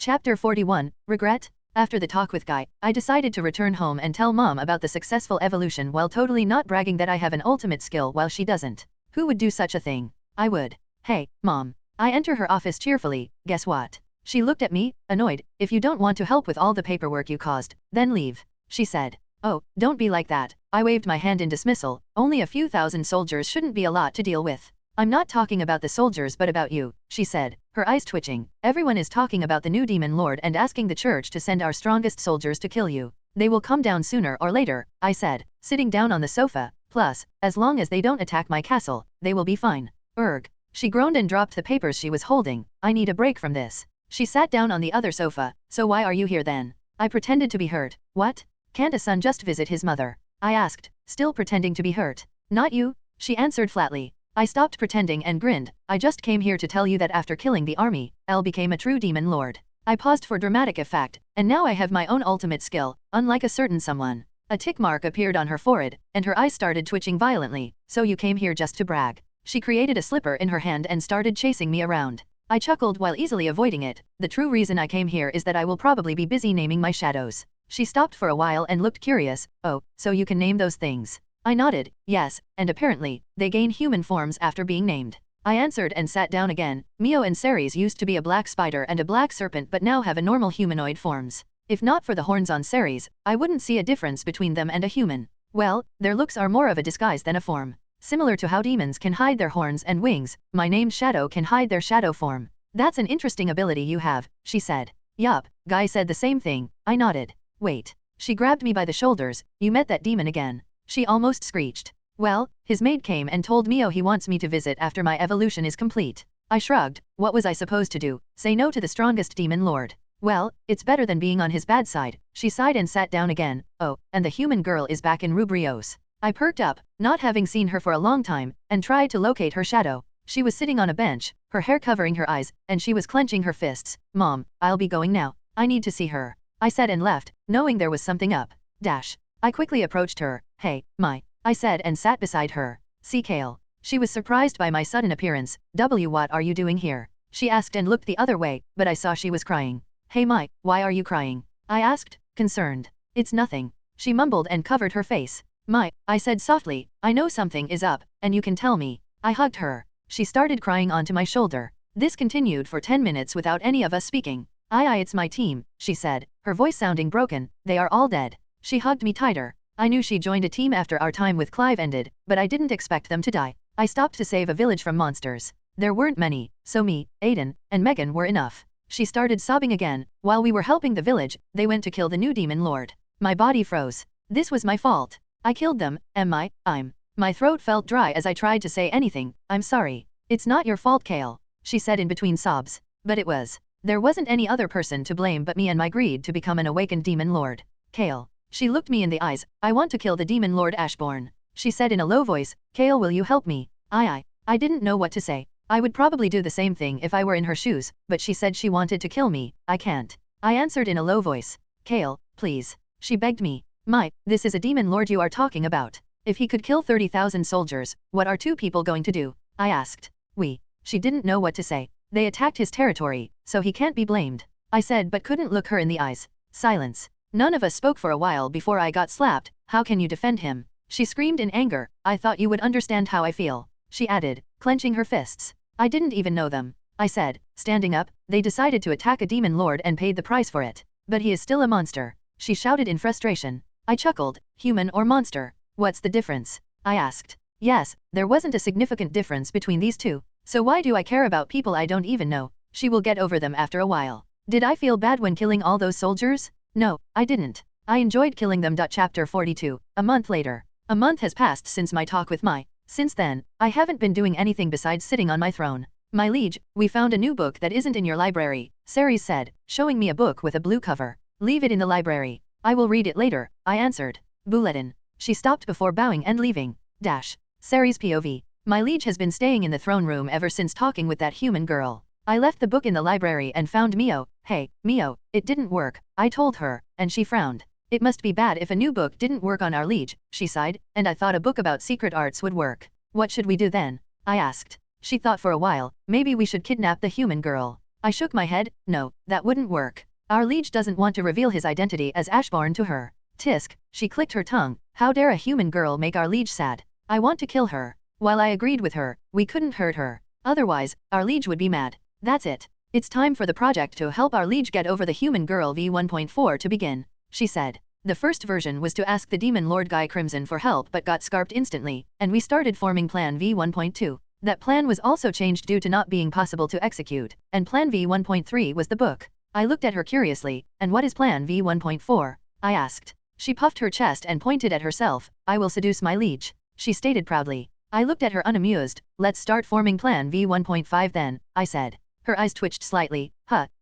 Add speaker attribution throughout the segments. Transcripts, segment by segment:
Speaker 1: Chapter 41, Regret? After the talk with Guy, I decided to return home and tell Mom about the successful evolution while totally not bragging that I have an ultimate skill while she doesn't. Who would do such a thing? I would. Hey, Mom. I enter her office cheerfully, guess what? She looked at me, annoyed. If you don't want to help with all the paperwork you caused, then leave, she said. Oh, don't be like that. I waved my hand in dismissal. Only a few thousand soldiers shouldn't be a lot to deal with. I'm not talking about the soldiers but about you, she said, her eyes twitching. Everyone is talking about the new demon lord and asking the church to send our strongest soldiers to kill you. They will come down sooner or later, I said, sitting down on the sofa. Plus, as long as they don't attack my castle, they will be fine. Erg. She groaned and dropped the papers she was holding. I need a break from this. She sat down on the other sofa. So why are you here then? I pretended to be hurt. What? Can't a son just visit his mother? I asked, still pretending to be hurt. Not you, she answered flatly. I stopped pretending and grinned. I just came here to tell you that after killing the army, L became a true demon lord. I paused for dramatic effect, and now I have my own ultimate skill, unlike a certain someone. A tick mark appeared on her forehead, and her eyes started twitching violently. So you came here just to brag. She created a slipper in her hand and started chasing me around. I chuckled while easily avoiding it. The true reason I came here is that I will probably be busy naming my shadows. She stopped for a while and looked curious. Oh, so you can name those things? I nodded, yes, and apparently, they gain human forms after being named. I answered and sat down again. Mio and Ceres used to be a black spider and a black serpent but now have a normal humanoid forms. If not for the horns on Ceres, I wouldn't see a difference between them and a human. Well, their looks are more of a disguise than a form. Similar to how demons can hide their horns and wings, my named Shadow can hide their shadow form. That's an interesting ability you have, she said. Yup, Guy said the same thing. I nodded. Wait. She grabbed me by the shoulders. You met that demon again. She almost screeched. Well, his maid came and told Mio he wants me to visit after my evolution is complete. I shrugged. What was I supposed to do? Say no to the strongest demon lord? Well, it's better than being on his bad side. She sighed and sat down again. Oh, and the human girl is back in Rubrios. I perked up, not having seen her for a long time, and tried to locate her shadow. She was sitting on a bench, her hair covering her eyes, and she was clenching her fists. Mom, I'll be going now. I need to see her. I said and left, knowing there was something up. I quickly approached her. Hey, I said and sat beside her. See Kale. She was surprised by my sudden appearance. What are you doing here? She asked and looked the other way, but I saw she was crying. Hey why are you crying? I asked, concerned. It's nothing. She mumbled and covered her face. I said softly, I know something is up, and you can tell me. I hugged her. She started crying onto my shoulder. This continued for 10 minutes without any of us speaking. It's my team, she said, her voice sounding broken. They are all dead. She hugged me tighter. I knew she joined a team after our time with Clive ended, but I didn't expect them to die. I stopped to save a village from monsters. There weren't many, so me, Aiden, and Megan were enough. She started sobbing again. While we were helping the village, they went to kill the new demon lord. My body froze. This was my fault. I killed them, My throat felt dry as I tried to say anything. I'm sorry. It's not your fault, Kale, she said in between sobs. But it was. There wasn't any other person to blame but me and my greed to become an awakened demon lord. Kale. She looked me in the eyes. I want to kill the demon lord Ashbourne. She said in a low voice. Kale, will you help me? I didn't know what to say. I would probably do the same thing if I were in her shoes, but she said she wanted to kill me. I can't. I answered in a low voice. Kale, please. She begged me. This is a demon lord you are talking about. If he could kill 30,000 soldiers, what are two people going to do? I asked. She didn't know what to say. They attacked his territory, so he can't be blamed. I said but couldn't look her in the eyes. Silence. None of us spoke for a while before I got slapped. How can you defend him? She screamed in anger. I thought you would understand how I feel. She added, clenching her fists. I didn't even know them. I said, standing up. They decided to attack a demon lord and paid the price for it. But he is still a monster. She shouted in frustration. I chuckled. Human or monster? What's the difference? I asked. Yes, there wasn't a significant difference between these two. So why do I care about people I don't even know? She will get over them after a while. Did I feel bad when killing all those soldiers? No, I didn't. I enjoyed killing them. Chapter 42, a month later. A month has passed since my talk with Since then, I haven't been doing anything besides sitting on my throne. My liege, we found a new book that isn't in your library, Ceres said, showing me a book with a blue cover. Leave it in the library. I will read it later, I answered. Bulletin. She stopped before bowing and leaving. Ceres POV. My liege has been staying in the throne room ever since talking with that human girl. I left the book in the library and found Mio. Hey, Mio, it didn't work, I told her, and she frowned. It must be bad if a new book didn't work on our liege, she sighed, and I thought a book about secret arts would work. What should we do then? I asked. She thought for a while. Maybe we should kidnap the human girl. I shook my head. No, that wouldn't work. Our liege doesn't want to reveal his identity as Ashbourne to her. Tisk, she clicked her tongue. How dare a human girl make our liege sad? I want to kill her. While I agreed with her, we couldn't hurt her. Otherwise, our liege would be mad. That's it. It's time for the project to help our liege get over the human girl v1.4 to begin, she said. The first version was to ask the Demon Lord Guy Crimson for help but got scarped instantly, and we started forming Plan V1.2. That plan was also changed due to not being possible to execute, and Plan V1.3 was the book. I looked at her curiously. And what is Plan V1.4? I asked. She puffed her chest and pointed at herself. I will seduce my liege, she stated proudly. I looked at her unamused. Let's start forming Plan V1.5 then, I said. Her eyes twitched slightly.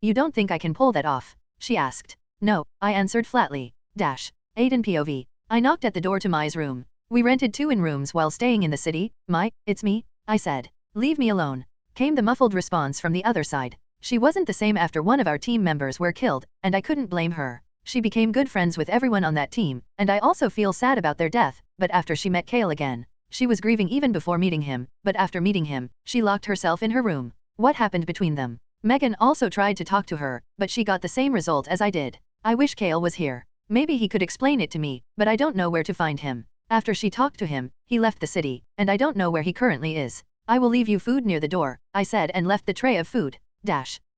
Speaker 1: You don't think I can pull that off? She asked. No, I answered flatly. Aiden POV. I knocked at the door to Mai's room. We rented 2 rooms while staying in the city. Mai, it's me, I said. Leave me alone, came the muffled response from the other side. She wasn't the same after one of our team members were killed, and I couldn't blame her. She became good friends with everyone on that team, and I also feel sad about their death, but after she met Kale again. She was grieving even before meeting him, but after meeting him, she locked herself in her room. What happened between them? Megan also tried to talk to her, but she got the same result as I did. I wish Kale was here. Maybe he could explain it to me, but I don't know where to find him. After she talked to him, he left the city, and I don't know where he currently is. I will leave you food near the door, I said and left the tray of food.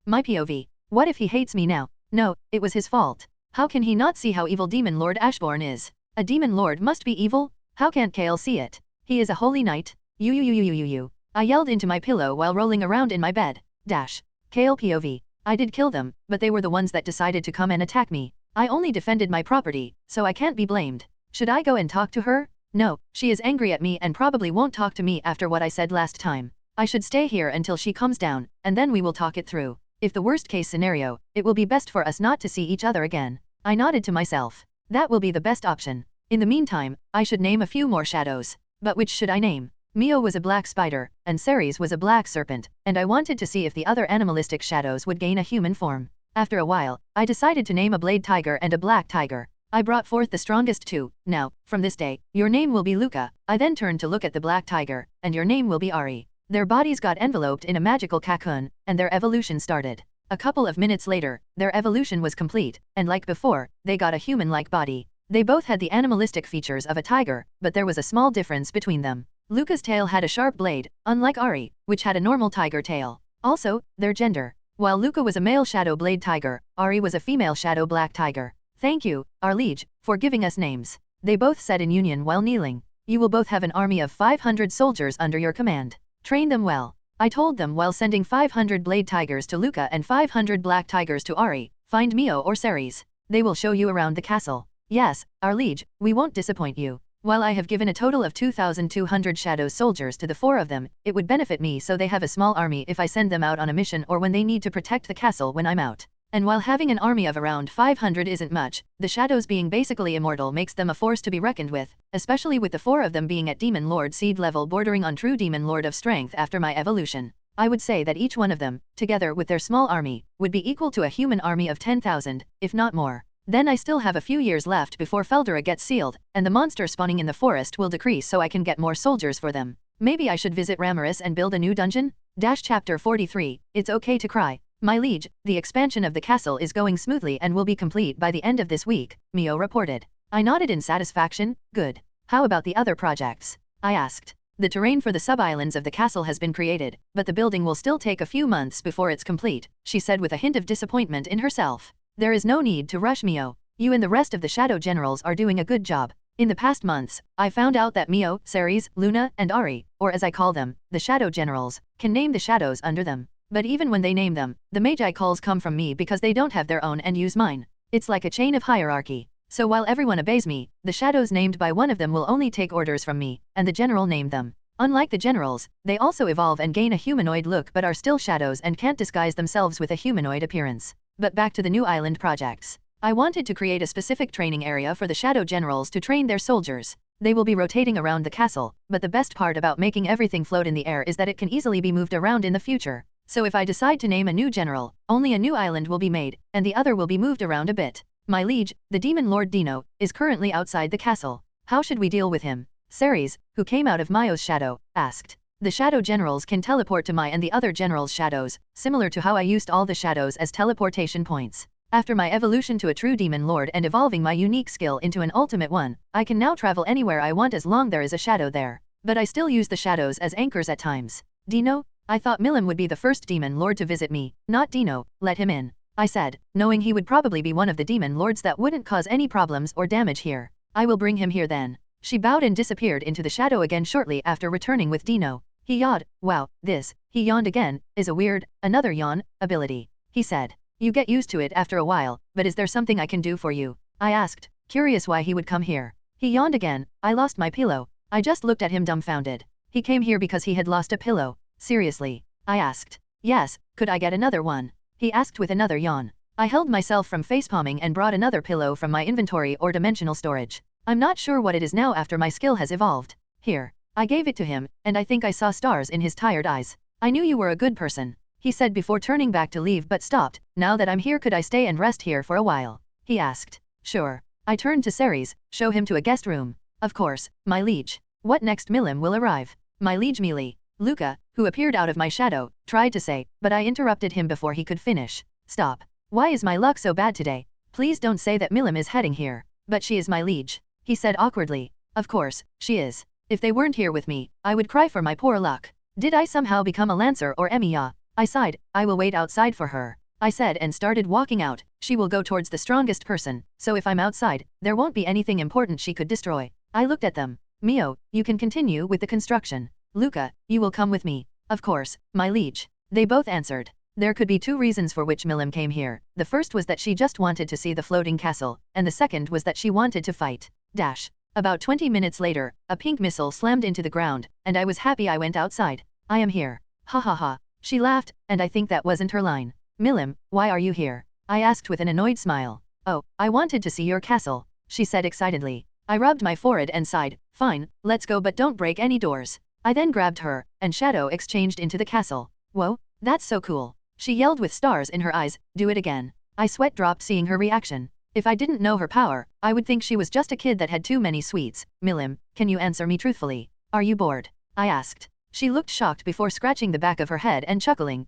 Speaker 1: My POV. What if he hates me now? No, it was his fault. How can he not see how evil Demon Lord Ashbourne is? A Demon Lord must be evil? How can't Kale see it? He is a holy knight. You. I yelled into my pillow while rolling around in my bed. Kale POV. I did kill them, but they were the ones that decided to come and attack me. I only defended my property, so I can't be blamed. Should I go and talk to her? No, she is angry at me and probably won't talk to me after what I said last time. I should stay here until she comes down, and then we will talk it through. If the worst case scenario, it will be best for us not to see each other again. I nodded to myself. That will be the best option. In the meantime, I should name a few more shadows. But which should I name? Mio was a black spider, and Ceres was a black serpent, and I wanted to see if the other animalistic shadows would gain a human form. After a while, I decided to name a blade tiger and a black tiger. I brought forth the strongest 2. Now, from this day, your name will be Luca. I then turned to look at the black tiger, and your name will be Ari. Their bodies got enveloped in a magical cocoon, and their evolution started. A couple of minutes later, their evolution was complete, and like before, they got a human-like body. They both had the animalistic features of a tiger, but there was a small difference between them. Luca's tail had a sharp blade, unlike Ari, which had a normal tiger tail. Also, their gender. While Luca was a male shadow blade tiger, Ari was a female shadow black tiger. Thank you, our liege, for giving us names. They both said in union while kneeling. You will both have an army of 500 soldiers under your command. Train them well. I told them while sending 500 blade tigers to Luca and 500 black tigers to Ari. Find Mio or Ceres. They will show you around the castle. Yes, our liege, we won't disappoint you. While I have given a total of 2,200 shadow soldiers to the 4 of them, it would benefit me so they have a small army if I send them out on a mission or when they need to protect the castle when I'm out. And while having an army of around 500 isn't much, the shadows being basically immortal makes them a force to be reckoned with, especially with the 4 of them being at Demon Lord seed level bordering on true Demon Lord of strength after my evolution. I would say that each one of them, together with their small army, would be equal to a human army of 10,000, if not more. Then I still have a few years left before Veldora gets sealed, and the monster spawning in the forest will decrease so I can get more soldiers for them. Maybe I should visit Ramaris and build a new dungeon? Chapter 43, It's okay to cry. My liege, the expansion of the castle is going smoothly and will be complete by the end of this week, Mio reported. I nodded in satisfaction. Good. How about the other projects? I asked. The terrain for the sub-islands of the castle has been created, but the building will still take a few months before it's complete, she said with a hint of disappointment in herself. There is no need to rush, Mio. You and the rest of the shadow generals are doing a good job. In the past months, I found out that Mio, Ceres, Luna, and Ari, or as I call them, the shadow generals, can name the shadows under them. But even when they name them, the magi calls come from me because they don't have their own and use mine. It's like a chain of hierarchy. So while everyone obeys me, the shadows named by one of them will only take orders from me, and the general named them. Unlike the generals, they also evolve and gain a humanoid look but are still shadows and can't disguise themselves with a humanoid appearance. But back to the new island projects. I wanted to create a specific training area for the shadow generals to train their soldiers. They will be rotating around the castle, but the best part about making everything float in the air is that it can easily be moved around in the future. So if I decide to name a new general, only a new island will be made, and the other will be moved around a bit. My liege, the Demon Lord Dino, is currently outside the castle. How should we deal with him? Ceres, who came out of Mio's shadow, asked. The shadow generals can teleport to my and the other generals' shadows, similar to how I used all the shadows as teleportation points. After my evolution to a true demon lord and evolving my unique skill into an ultimate one, I can now travel anywhere I want as long there is a shadow there. But I still use the shadows as anchors at times. Dino? I thought Milim would be the first demon lord to visit me, not Dino. Let him in, I said, knowing he would probably be one of the demon lords that wouldn't cause any problems or damage here. I will bring him here then. She bowed and disappeared into the shadow again shortly after returning with Dino. He yawned. Wow, this, he yawned again, is a weird, another yawn, ability. He said. You get used to it after a while, but is there something I can do for you? I asked, curious why he would come here. He yawned again. I lost my pillow. I just looked at him dumbfounded. He came here because he had lost a pillow. Seriously? I asked. Yes, could I get another one? He asked with another yawn. I held myself from facepalming and brought another pillow from my inventory or dimensional storage. I'm not sure what it is now after my skill has evolved. Here. I gave it to him, and I think I saw stars in his tired eyes. I knew you were a good person, he said before turning back to leave but stopped. Now that I'm here, could I stay and rest here for a while? He asked. Sure. I turned to Ceres, show him to a guest room. Of course, my liege. What next? Milim will arrive. My liege Mili. Luca, who appeared out of my shadow, tried to say, but I interrupted him before he could finish. Stop. Why is my luck so bad today? Please don't say that Milim is heading here. But she is my liege, he said awkwardly. Of course, she is. If they weren't here with me, I would cry for my poor luck. Did I somehow become a lancer or Emiya? I sighed. I will wait outside for her, I said and started walking out. She will go towards the strongest person, so if I'm outside, there won't be anything important she could destroy. I looked at them. Mio, you can continue with the construction. Luca, you will come with me. Of course, my liege. They both answered. There could be two reasons for which Milim came here. The first was that she just wanted to see the floating castle, and the second was that she wanted to fight. Dash. About 20 minutes later, a pink missile slammed into the ground, and I was happy I went outside. I am here. Ha ha ha. She laughed, and I think that wasn't her line. Milim, why are you here? I asked with an annoyed smile. Oh, I wanted to see your castle, she said excitedly. I rubbed my forehead and sighed. Fine, let's go but don't break any doors. I then grabbed her, and Shadow exchanged into the castle. Whoa, that's so cool. She yelled with stars in her eyes. Do it again. I sweat dropped seeing her reaction. If I didn't know her power, I would think she was just a kid that had too many sweets. Milim, can you answer me truthfully? Are you bored? I asked. She looked shocked before scratching the back of her head and chuckling.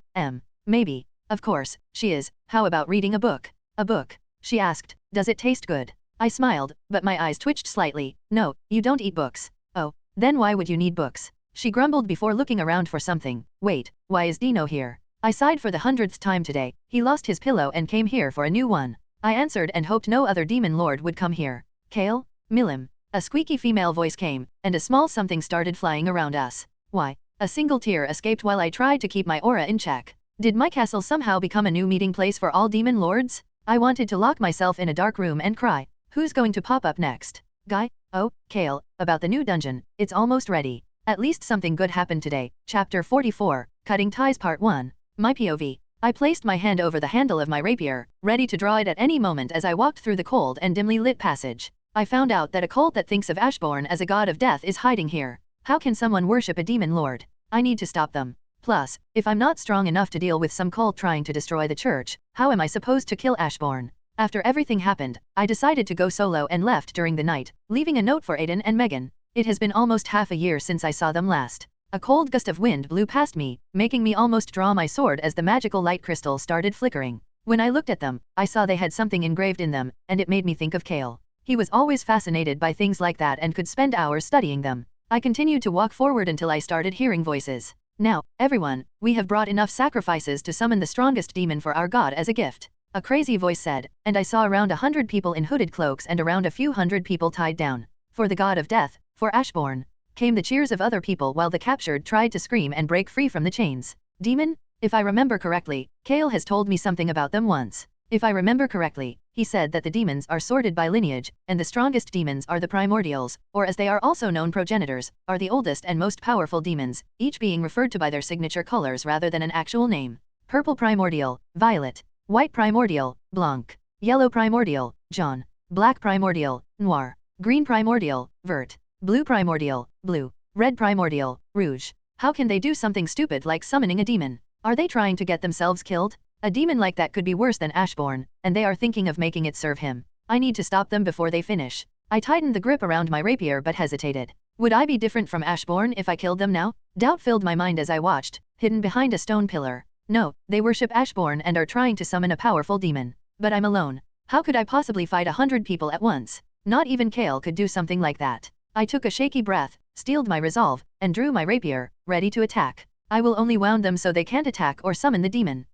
Speaker 1: Maybe. Of course, she is. How about reading a book? A book? She asked. Does it taste good? I smiled, but my eyes twitched slightly. No, you don't eat books. Oh, then why would you need books? She grumbled before looking around for something. Wait, why is Dino here? I sighed for the 100th time today. He lost his pillow and came here for a new one. I answered and hoped no other demon lord would come here. Kale? Milim. A squeaky female voice came, and a small something started flying around us. Why? A single tear escaped while I tried to keep my aura in check. Did my castle somehow become a new meeting place for all demon lords? I wanted to lock myself in a dark room and cry. Who's going to pop up next? Guy? Oh, Kale, about the new dungeon. It's almost ready. At least something good happened today. Chapter 44, Cutting Ties Part 1. My POV. I placed my hand over the handle of my rapier, ready to draw it at any moment as I walked through the cold and dimly lit passage. I found out that a cult that thinks of Ashbourne as a god of death is hiding here. How can someone worship a demon lord? I need to stop them. Plus, if I'm not strong enough to deal with some cult trying to destroy the church, how am I supposed to kill Ashbourne? After everything happened, I decided to go solo and left during the night, leaving a note for Aiden and Megan. It has been almost half a year since I saw them last. A cold gust of wind blew past me, making me almost draw my sword as the magical light crystal started flickering. When I looked at them, I saw they had something engraved in them, and it made me think of Kale. He was always fascinated by things like that and could spend hours studying them. I continued to walk forward until I started hearing voices. Now, everyone, we have brought enough sacrifices to summon the strongest demon for our god as a gift. A crazy voice said, and I saw around 100 people in hooded cloaks and around a few hundred people tied down. For the god of death, for Ashbourne. Came the cheers of other people while the captured tried to scream and break free from the chains. Demon? If I remember correctly, Kale has told me something about them once. If I remember correctly, he said that the demons are sorted by lineage, and the strongest demons are the primordials, or as they are also known progenitors, are the oldest and most powerful demons, each being referred to by their signature colors rather than an actual name. Purple primordial, violet. White primordial, blanc. Yellow primordial, jaune. Black primordial, noir. Green primordial, vert. Blue primordial, blue. Red primordial, rouge. How can they do something stupid like summoning a demon? Are they trying to get themselves killed? A demon like that could be worse than Ashbourne, and they are thinking of making it serve him. I need to stop them before they finish. I tightened the grip around my rapier but hesitated. Would I be different from Ashbourne if I killed them now? Doubt filled my mind as I watched, hidden behind a stone pillar. No, they worship Ashbourne and are trying to summon a powerful demon. But I'm alone. How could I possibly fight 100 people at once? Not even Kale could do something like that. I took a shaky breath, steeled my resolve, and drew my rapier, ready to attack. I will only wound them so they can't attack or summon the demon.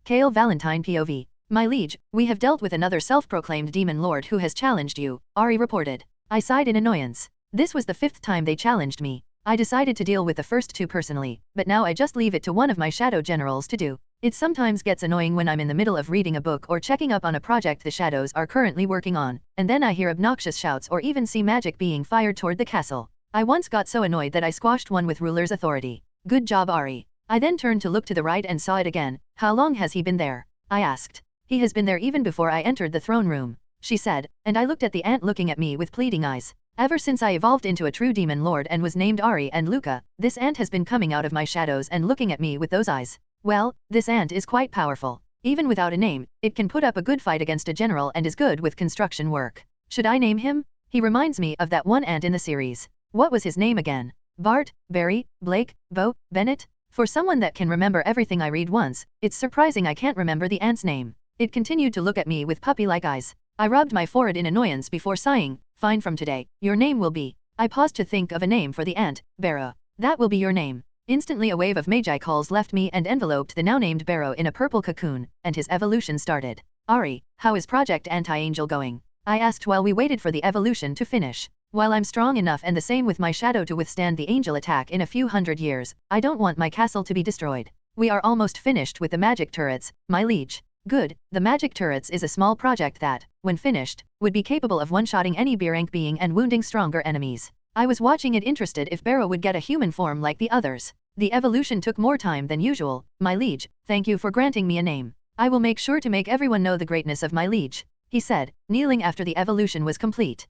Speaker 1: Kale Valentine POV. My liege, we have dealt with another self-proclaimed demon lord who has challenged you, Ari reported. I sighed in annoyance. This was the 5th time they challenged me. I decided to deal with the first 2 personally, but now I just leave it to one of my shadow generals to do. It sometimes gets annoying when I'm in the middle of reading a book or checking up on a project the shadows are currently working on, and then I hear obnoxious shouts or even see magic being fired toward the castle. I once got so annoyed that I squashed one with ruler's authority. Good job, Ari. I then turned to look to the right and saw it again. How long has he been there? I asked. He has been there even before I entered the throne room, she said, and I looked at the ant looking at me with pleading eyes. Ever since I evolved into a true demon lord and was named Ari and Luca, this ant has been coming out of my shadows and looking at me with those eyes. Well, this ant is quite powerful. Even without a name, it can put up a good fight against a general and is good with construction work. Should I name him? He reminds me of that one ant in the series. What was his name again? Bart, Barry, Blake, Bo, Bennett? For someone that can remember everything I read once, it's surprising I can't remember the ant's name. It continued to look at me with puppy-like eyes. I rubbed my forehead in annoyance before sighing. Fine, from today, your name will be. I paused to think of a name for the ant. Barrow. That will be your name. Instantly a wave of magi calls left me and enveloped the now-named Barrow in a purple cocoon, and his evolution started. Ari, how is Project Anti-Angel going? I asked while we waited for the evolution to finish. While I'm strong enough and the same with my shadow to withstand the angel attack in a few hundred years, I don't want my castle to be destroyed. We are almost finished with the magic turrets, my liege. Good, the magic turrets is a small project that, when finished, would be capable of one-shotting any B-rank being and wounding stronger enemies. I was watching it interested if Barrow would get a human form like the others. The evolution took more time than usual. My liege, thank you for granting me a name. I will make sure to make everyone know the greatness of my liege, he said, kneeling after the evolution was complete.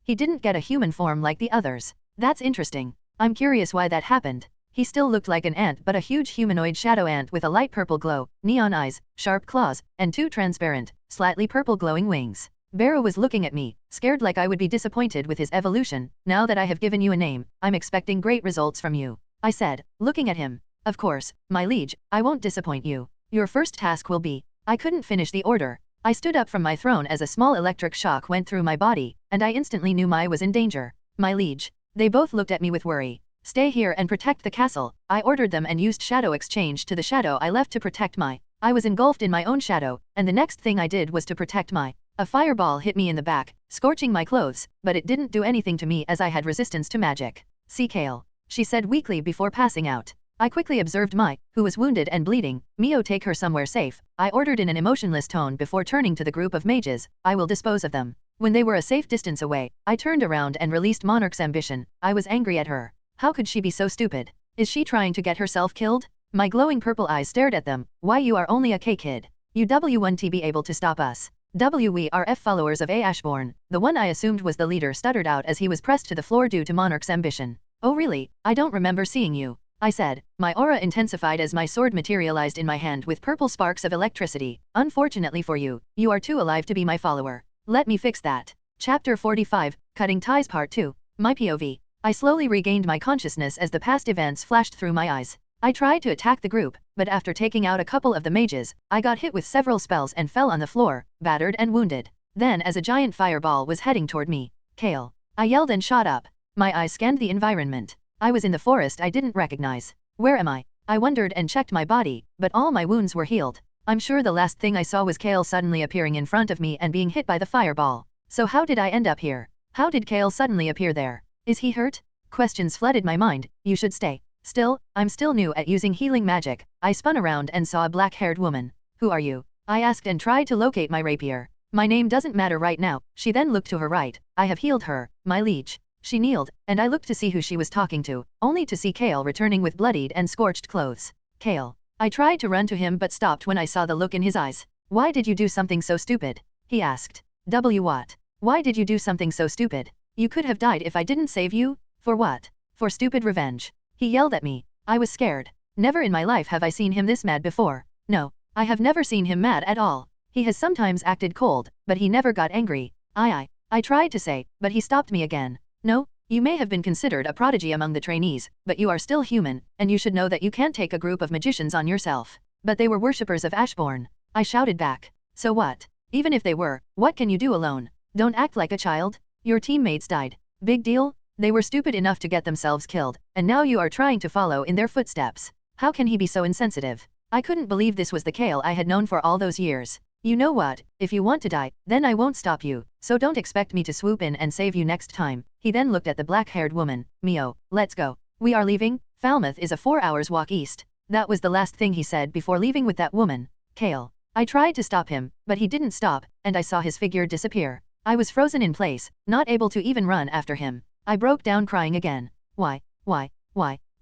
Speaker 1: He didn't get a human form like the others. That's interesting. I'm curious why that happened. He still looked like an ant but a huge humanoid shadow ant with a light purple glow, neon eyes, sharp claws, and 2 transparent, slightly purple glowing wings. Barrow was looking at me, scared like I would be disappointed with his evolution. Now that I have given you a name, I'm expecting great results from you, I said, looking at him. Of course, my liege, I won't disappoint you. Your first task will be. I couldn't finish the order. I stood up from my throne as a small electric shock went through my body, and I instantly knew I was in danger. My liege. They both looked at me with worry. Stay here and protect the castle, I ordered them and used shadow exchange to the shadow I left to protect my. I was engulfed in my own shadow, and the next thing I did was to protect my. A fireball hit me in the back, scorching my clothes, but it didn't do anything to me as I had resistance to magic. See Kale, she said weakly before passing out. I quickly observed Mai, who was wounded and bleeding. Mio, take her somewhere safe, I ordered in an emotionless tone before turning to the group of mages. I will dispose of them. When they were a safe distance away, I turned around and released Monarch's ambition. I was angry at her. How could she be so stupid? Is she trying to get herself killed? My glowing purple eyes stared at them. Why, you are only a K-kid. You won't be able to stop us. We are followers of Ashbourne. The one I assumed was the leader stuttered out as he was pressed to the floor due to Monarch's ambition. Oh really? I don't remember seeing you, I said. My aura intensified as my sword materialized in my hand with purple sparks of electricity. Unfortunately for you, you are too alive to be my follower. Let me fix that. Chapter 45, Cutting Ties Part 2. My POV. I slowly regained my consciousness as the past events flashed through my eyes. I tried to attack the group, but after taking out a couple of the mages, I got hit with several spells and fell on the floor, battered and wounded. Then as a giant fireball was heading toward me, Kale, I yelled and shot up. My eyes scanned the environment. I was in the forest I didn't recognize. Where am I? I wondered and checked my body, but all my wounds were healed. I'm sure the last thing I saw was Kale suddenly appearing in front of me and being hit by the fireball. So how did I end up here? How did Kale suddenly appear there? Is he hurt? Questions flooded my mind. You should stay still. I'm still new at using healing magic. I spun around and saw a black-haired woman. Who are you? I asked and tried to locate my rapier. My name doesn't matter right now. She then looked to her right. I have healed her, my liege. She kneeled, and I looked to see who she was talking to, only to see Kale returning with bloodied and scorched clothes. Kale. I tried to run to him but stopped when I saw the look in his eyes. Why did you do something so stupid? He asked. What? Why did you do something so stupid? You could have died if I didn't save you? For what? For stupid revenge. He yelled at me. I was scared. Never in my life have I seen him this mad before. No, I have never seen him mad at all. He has sometimes acted cold, but he never got angry. I tried to say, but he stopped me again. No, You may have been considered a prodigy among the trainees, but you are still human, and you should know that you can't take a group of magicians on yourself. But they were worshippers of Ashbourne. I shouted back. So what? Even if they were, what can you do alone? Don't act like a child. Your teammates died. Big deal? They were stupid enough to get themselves killed, and now you are trying to follow in their footsteps. How can he be so insensitive? I couldn't believe this was the Kale I had known for all those years. You know what, if you want to die, then I won't stop you, so don't expect me to swoop in and save you next time. He then looked at the black-haired woman. Mio, let's go. We are leaving? Falmouth is a 4 hours walk east. That was the last thing he said before leaving with that woman. Kale. I tried to stop him, but he didn't stop, and I saw his figure disappear. I was frozen in place, not able to even run after him. I broke down crying again. Why?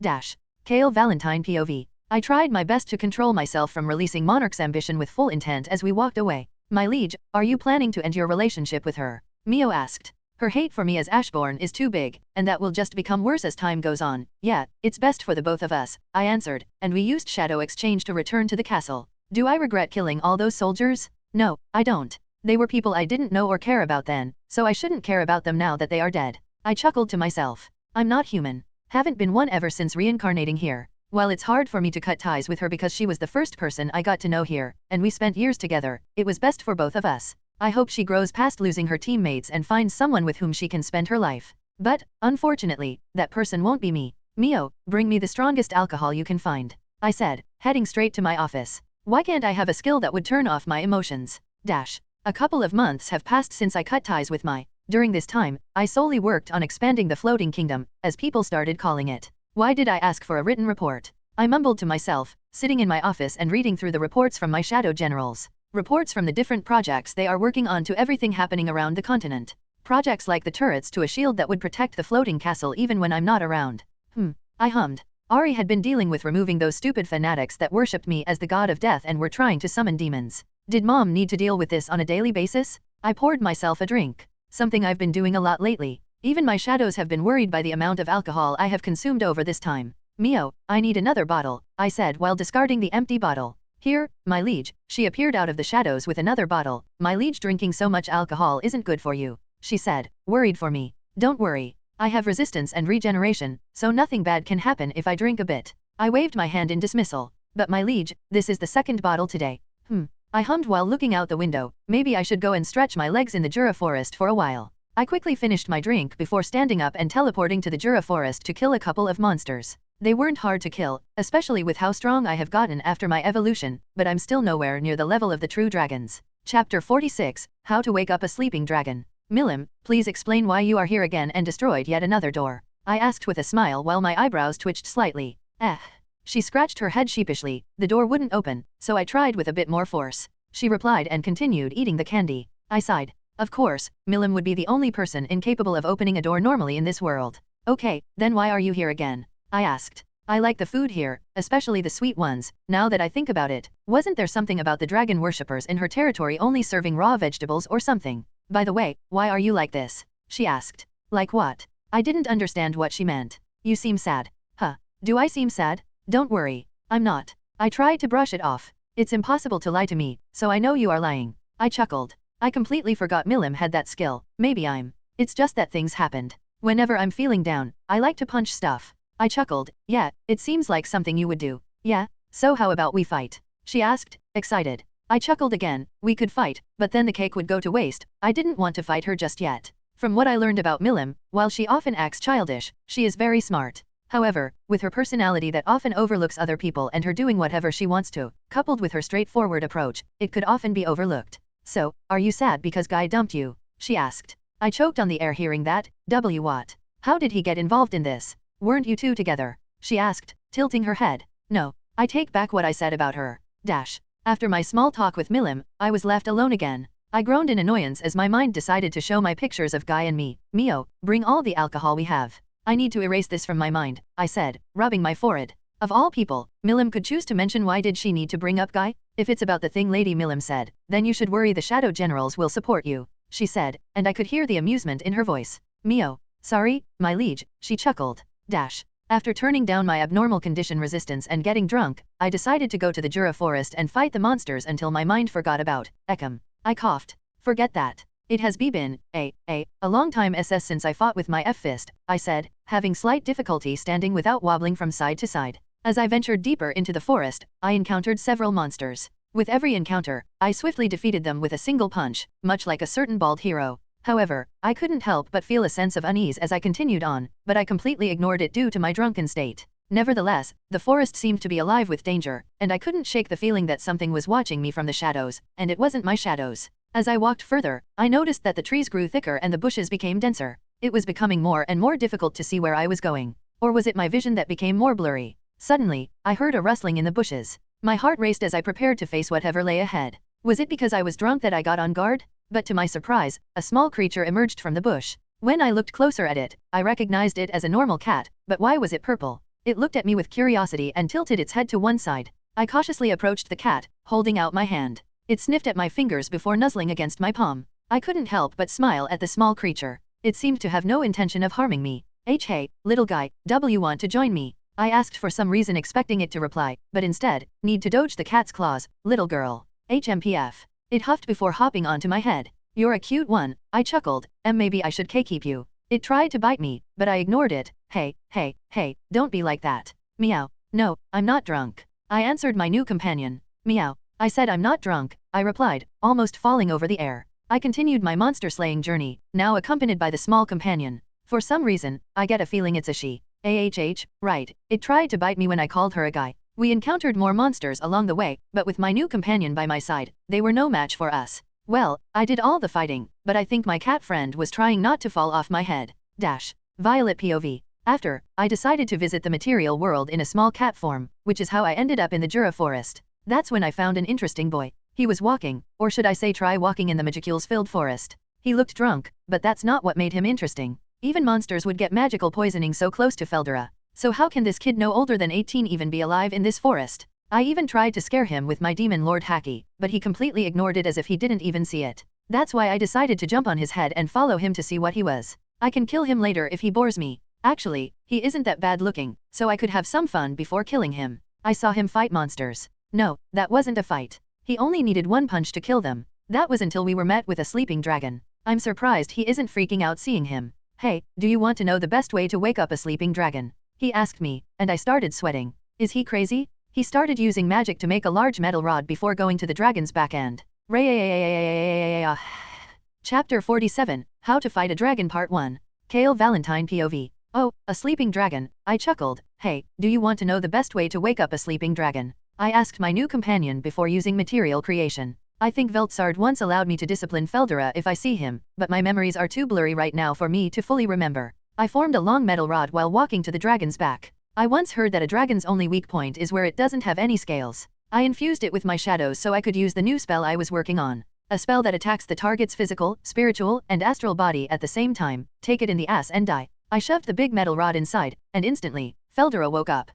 Speaker 1: Dash. Kale Valentine POV. I tried my best to control myself from releasing Monarch's ambition with full intent as we walked away. My liege, are you planning to end your relationship with her? Mio asked. Her hate for me as Ashbourne is too big, and that will just become worse as time goes on. Yeah, it's best for the both of us, I answered, and we used Shadow Exchange to return to the castle. Do I regret killing all those soldiers? No, I don't. They were people I didn't know or care about then, so I shouldn't care about them now that they are dead. I chuckled to myself. I'm not human. Haven't been one ever since reincarnating here. While it's hard for me to cut ties with her because she was the first person I got to know here, and we spent years together, it was best for both of us. I hope she grows past losing her teammates and finds someone with whom she can spend her life. But, unfortunately, that person won't be me. Mio, bring me the strongest alcohol you can find. I said, heading straight to my office. Why can't I have a skill that would turn off my emotions? Dash. A couple of months have passed since I cut ties with my. During this time, I solely worked on expanding the floating kingdom, as people started calling it. Why did I ask for a written report? I mumbled to myself, sitting in my office and reading through the reports from my shadow generals. Reports from the different projects they are working on to everything happening around the continent. Projects like the turrets to a shield that would protect the floating castle even when I'm not around. I hummed. Ari had been dealing with removing those stupid fanatics that worshipped me as the god of death and were trying to summon demons. Did Mom need to deal with this on a daily basis? I poured myself a drink. Something I've been doing a lot lately. Even my shadows have been worried by the amount of alcohol I have consumed over this time. Mio, I need another bottle, I said while discarding the empty bottle. Here, my liege. She appeared out of the shadows with another bottle. My liege, drinking so much alcohol isn't good for you, she said, worried for me. Don't worry. I have resistance and regeneration, so nothing bad can happen if I drink a bit. I waved my hand in dismissal. But my liege, this is the second bottle today. I hummed while looking out the window. Maybe I should go and stretch my legs in the Jura forest for a while. I quickly finished my drink before standing up and teleporting to the Jura forest to kill a couple of monsters. They weren't hard to kill, especially with how strong I have gotten after my evolution, but I'm still nowhere near the level of the true dragons. Chapter 46, How to Wake Up a Sleeping Dragon. Milim, please explain why you are here again and destroyed yet another door. I asked with a smile while my eyebrows twitched slightly. She scratched her head sheepishly. The door wouldn't open, so I tried with a bit more force. She replied and continued eating the candy. I sighed. Of course, Milim would be the only person incapable of opening a door normally in this world. Okay, then why are you here again? I asked. I like the food here, especially the sweet ones. Now that I think about it, wasn't there something about the dragon worshippers in her territory only serving raw vegetables or something? By the way, why are you like this? She asked. Like what? I didn't understand what she meant. You seem sad. Do I seem sad? Don't worry. I'm not. I tried to brush it off. It's impossible to lie to me, so I know you are lying. I chuckled. I completely forgot Milim had that skill. Maybe It's just that things happened. Whenever I'm feeling down, I like to punch stuff. I chuckled. Yeah, it seems like something you would do. Yeah, so how about we fight? She asked, excited. I chuckled again. We could fight, but then the cake would go to waste. I didn't want to fight her just yet. From what I learned about Milim, while she often acts childish, she is very smart. However, with her personality that often overlooks other people and her doing whatever she wants to, coupled with her straightforward approach, it could often be overlooked. So, are you sad because Guy dumped you? She asked. I choked on the air hearing that. What? How did he get involved in this? Weren't you two together? She asked, tilting her head. No, I take back what I said about her. After my small talk with Milim, I was left alone again. I groaned in annoyance as my mind decided to show my pictures of Guy and me. Mio, bring all the alcohol we have. I need to erase this from my mind, I said, rubbing my forehead. Of all people, Milim could choose to mention why did she need to bring up Guy? If it's about the thing Lady Milim said, then you should worry the shadow generals will support you, she said, and I could hear the amusement in her voice. Mio, sorry, my liege, she chuckled. After turning down my abnormal condition resistance and getting drunk, I decided to go to the Jura forest and fight the monsters until my mind forgot about Ekam. I coughed. Forget that. It has been a long time since I fought with my F-fist, I said, having slight difficulty standing without wobbling from side to side. As I ventured deeper into the forest, I encountered several monsters. With every encounter, I swiftly defeated them with a single punch, much like a certain bald hero. However, I couldn't help but feel a sense of unease as I continued on, but I completely ignored it due to my drunken state. Nevertheless, the forest seemed to be alive with danger, and I couldn't shake the feeling that something was watching me from the shadows, and it wasn't my shadows. As I walked further, I noticed that the trees grew thicker and the bushes became denser. It was becoming more and more difficult to see where I was going. Or was it my vision that became more blurry? Suddenly, I heard a rustling in the bushes. My heart raced as I prepared to face whatever lay ahead. Was it because I was drunk that I got on guard? But to my surprise, a small creature emerged from the bush. When I looked closer at it, I recognized it as a normal cat, but why was it purple? It looked at me with curiosity and tilted its head to one side. I cautiously approached the cat, holding out my hand. It sniffed at my fingers before nuzzling against my palm. I couldn't help but smile at the small creature. It seemed to have no intention of harming me. Hey, little guy, want to join me? I asked for some reason expecting it to reply, but instead, need to dodge the cat's claws, little girl. HMPF. It huffed before hopping onto my head. You're a cute one, I chuckled, and maybe I should keep you. It tried to bite me, but I ignored it. Hey, don't be like that. Meow. No, I'm not drunk. I answered my new companion. Meow. I said I'm not drunk, I replied, almost falling over the air. I continued my monster-slaying journey, now accompanied by the small companion. For some reason, I get a feeling it's a she. Right. It tried to bite me when I called her a guy. We encountered more monsters along the way, but with my new companion by my side, they were no match for us. Well, I did all the fighting, but I think my cat friend was trying not to fall off my head. Violet POV. After, I decided to visit the material world in a small cat form, which is how I ended up in the Jura forest. That's when I found an interesting boy. He was walking, or should I say try walking in the magicules-filled forest. He looked drunk, but that's not what made him interesting. Even monsters would get magical poisoning so close to Veldora. So how can this kid no older than 18 even be alive in this forest? I even tried to scare him with my demon lord Haki, but he completely ignored it as if he didn't even see it. That's why I decided to jump on his head and follow him to see what he was. I can kill him later if he bores me. Actually, he isn't that bad looking, so I could have some fun before killing him. I saw him fight monsters. No, that wasn't a fight. He only needed one punch to kill them. That was until we were met with a sleeping dragon. I'm surprised he isn't freaking out seeing him. Hey, do you want to know the best way to wake up a sleeping dragon? He asked me, and I started sweating. Is he crazy? He started using magic to make a large metal rod before going to the dragon's back end. Chapter 47, How to Fight a Dragon Part 1. Kale Valentine POV. Oh, a sleeping dragon, I chuckled. Hey, do you want to know the best way to wake up a sleeping dragon? I asked my new companion before using material creation. I think Veltsard once allowed me to discipline Veldora if I see him, but my memories are too blurry right now for me to fully remember. I formed a long metal rod while walking to the dragon's back. I once heard that a dragon's only weak point is where it doesn't have any scales. I infused it with my shadows so I could use the new spell I was working on. A spell that attacks the target's physical, spiritual, and astral body at the same time. Take it in the ass and die. I shoved the big metal rod inside, and instantly, Veldora woke up.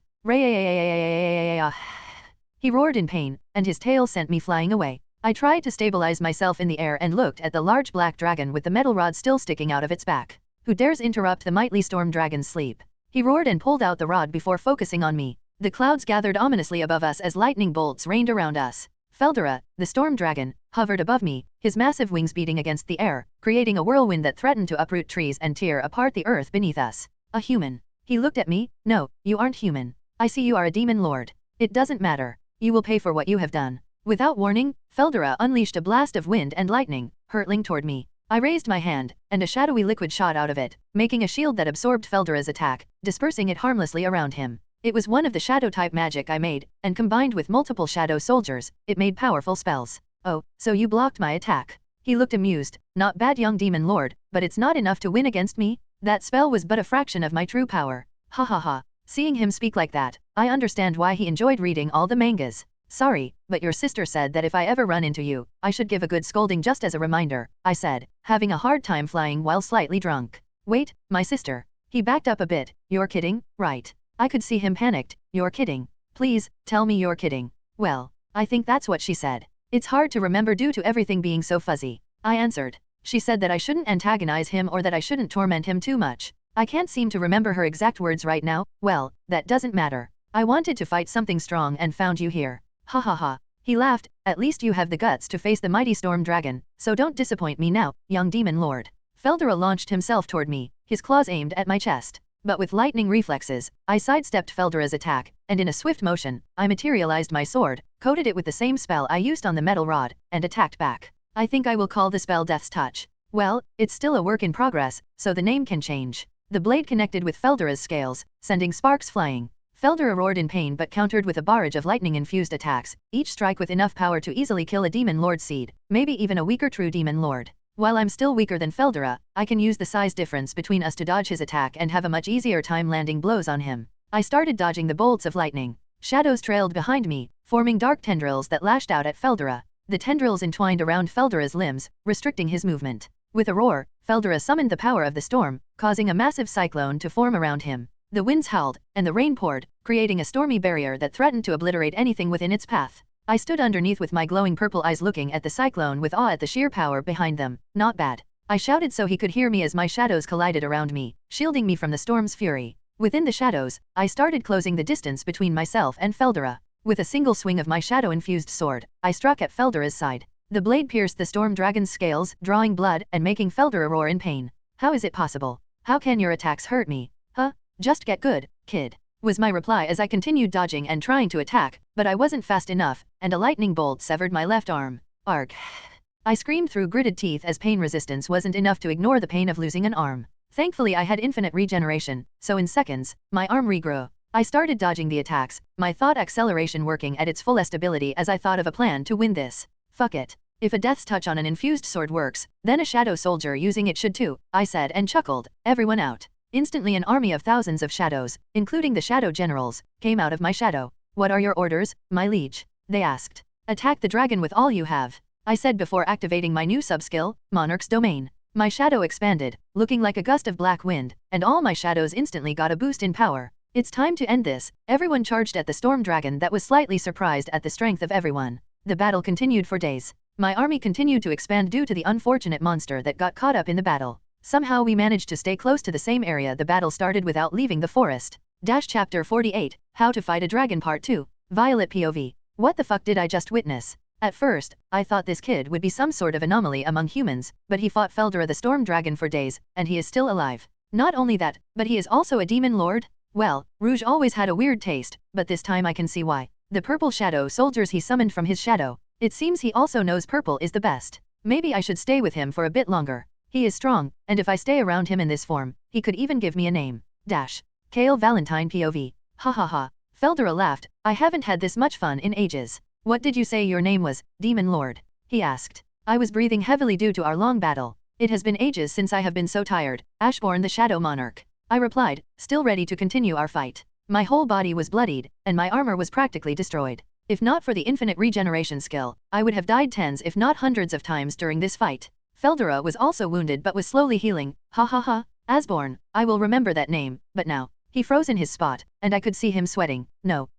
Speaker 1: He roared in pain, and his tail sent me flying away. I tried to stabilize myself in the air and looked at the large black dragon with the metal rod still sticking out of its back. Who dares interrupt the mighty storm dragon's sleep? He roared and pulled out the rod before focusing on me. The clouds gathered ominously above us as lightning bolts rained around us. Veldora, the storm dragon, hovered above me, his massive wings beating against the air, creating a whirlwind that threatened to uproot trees and tear apart the earth beneath us. A human. He looked at me. No, you aren't human. I see you are a demon lord. It doesn't matter. You will pay for what you have done. Without warning, Veldora unleashed a blast of wind and lightning, hurtling toward me. I raised my hand, and a shadowy liquid shot out of it, making a shield that absorbed Veldora's attack, dispersing it harmlessly around him. It was one of the shadow-type magic I made, and combined with multiple shadow soldiers, it made powerful spells. Oh, so you blocked my attack. He looked amused. Not bad, young demon lord, but it's not enough to win against me? That spell was but a fraction of my true power. Ha ha ha. Seeing him speak like that, I understand why he enjoyed reading all the mangas. Sorry, but your sister said that if I ever run into you, I should give a good scolding just as a reminder, I said, having a hard time flying while slightly drunk. Wait, my sister. He backed up a bit. You're kidding, right? I could see him panicked. You're kidding. Please, tell me you're kidding. Well, I think that's what she said. It's hard to remember due to everything being so fuzzy. I answered. She said that I shouldn't antagonize him or that I shouldn't torment him too much. I can't seem to remember her exact words right now. Well, that doesn't matter. I wanted to fight something strong and found you here. Ha ha ha. He laughed, at least you have the guts to face the mighty storm dragon, so don't disappoint me now, young demon lord. Veldora launched himself toward me, his claws aimed at my chest. But with lightning reflexes, I sidestepped Veldora's attack, and in a swift motion, I materialized my sword, coated it with the same spell I used on the metal rod, and attacked back. I think I will call the spell Death's Touch. Well, it's still a work in progress, so the name can change. The blade connected with Veldora's scales, sending sparks flying. Veldora roared in pain but countered with a barrage of lightning-infused attacks, each strike with enough power to easily kill a demon lord seed, maybe even a weaker true demon lord. While I'm still weaker than Veldora, I can use the size difference between us to dodge his attack and have a much easier time landing blows on him. I started dodging the bolts of lightning. Shadows trailed behind me, forming dark tendrils that lashed out at Veldora. The tendrils entwined around Veldora's limbs, restricting his movement. With a roar, Veldora summoned the power of the storm, causing a massive cyclone to form around him. The winds howled, and the rain poured, creating a stormy barrier that threatened to obliterate anything within its path. I stood underneath with my glowing purple eyes looking at the cyclone with awe at the sheer power behind them. Not bad. I shouted so he could hear me as my shadows collided around me, shielding me from the storm's fury. Within the shadows, I started closing the distance between myself and Veldora. With a single swing of my shadow-infused sword, I struck at Veldora's side. The blade pierced the storm dragon's scales, drawing blood and making Veldora roar in pain. How is it possible? How can your attacks hurt me? Huh? Just get good, kid, was my reply as I continued dodging and trying to attack, but I wasn't fast enough, and a lightning bolt severed my left arm. Arg. I screamed through gritted teeth as pain resistance wasn't enough to ignore the pain of losing an arm. Thankfully I had infinite regeneration, so in seconds, my arm regrew. I started dodging the attacks, my thought acceleration working at its fullest ability as I thought of a plan to win this. Fuck it. If a death's touch on an infused sword works, then a shadow soldier using it should too, I said and chuckled. Everyone out. Instantly an army of thousands of shadows, including the shadow generals, came out of my shadow. What are your orders, my liege? They asked. Attack the dragon with all you have, I said before activating my new subskill, Monarch's Domain. My shadow expanded, looking like a gust of black wind, and all my shadows instantly got a boost in power. It's time to end this. Everyone charged at the storm dragon that was slightly surprised at the strength of everyone. The battle continued for days. My army continued to expand due to the unfortunate monster that got caught up in the battle. Somehow we managed to stay close to the same area the battle started without leaving the forest. Chapter 48, How to Fight a Dragon Part 2, Violet POV. What the fuck did I just witness? At first, I thought this kid would be some sort of anomaly among humans, but he fought Veldora the storm dragon for days, and he is still alive. Not only that, but he is also a demon lord? Well, Rouge always had a weird taste, but this time I can see why. The purple shadow soldiers he summoned from his shadow. It seems he also knows purple is the best. Maybe I should stay with him for a bit longer. He is strong, and if I stay around him in this form, he could even give me a name. Kale Valentine POV. Ha ha ha. Veldora laughed. I haven't had this much fun in ages. What did you say your name was, Demon Lord? He asked. I was breathing heavily due to our long battle. It has been ages since I have been so tired. Ashborn the Shadow Monarch, I replied, still ready to continue our fight. My whole body was bloodied, and my armor was practically destroyed. If not for the infinite regeneration skill, I would have died tens if not hundreds of times during this fight. Veldora was also wounded but was slowly healing. Ha ha ha. Asborn, I will remember that name, but now. He froze in his spot, and I could see him sweating. No,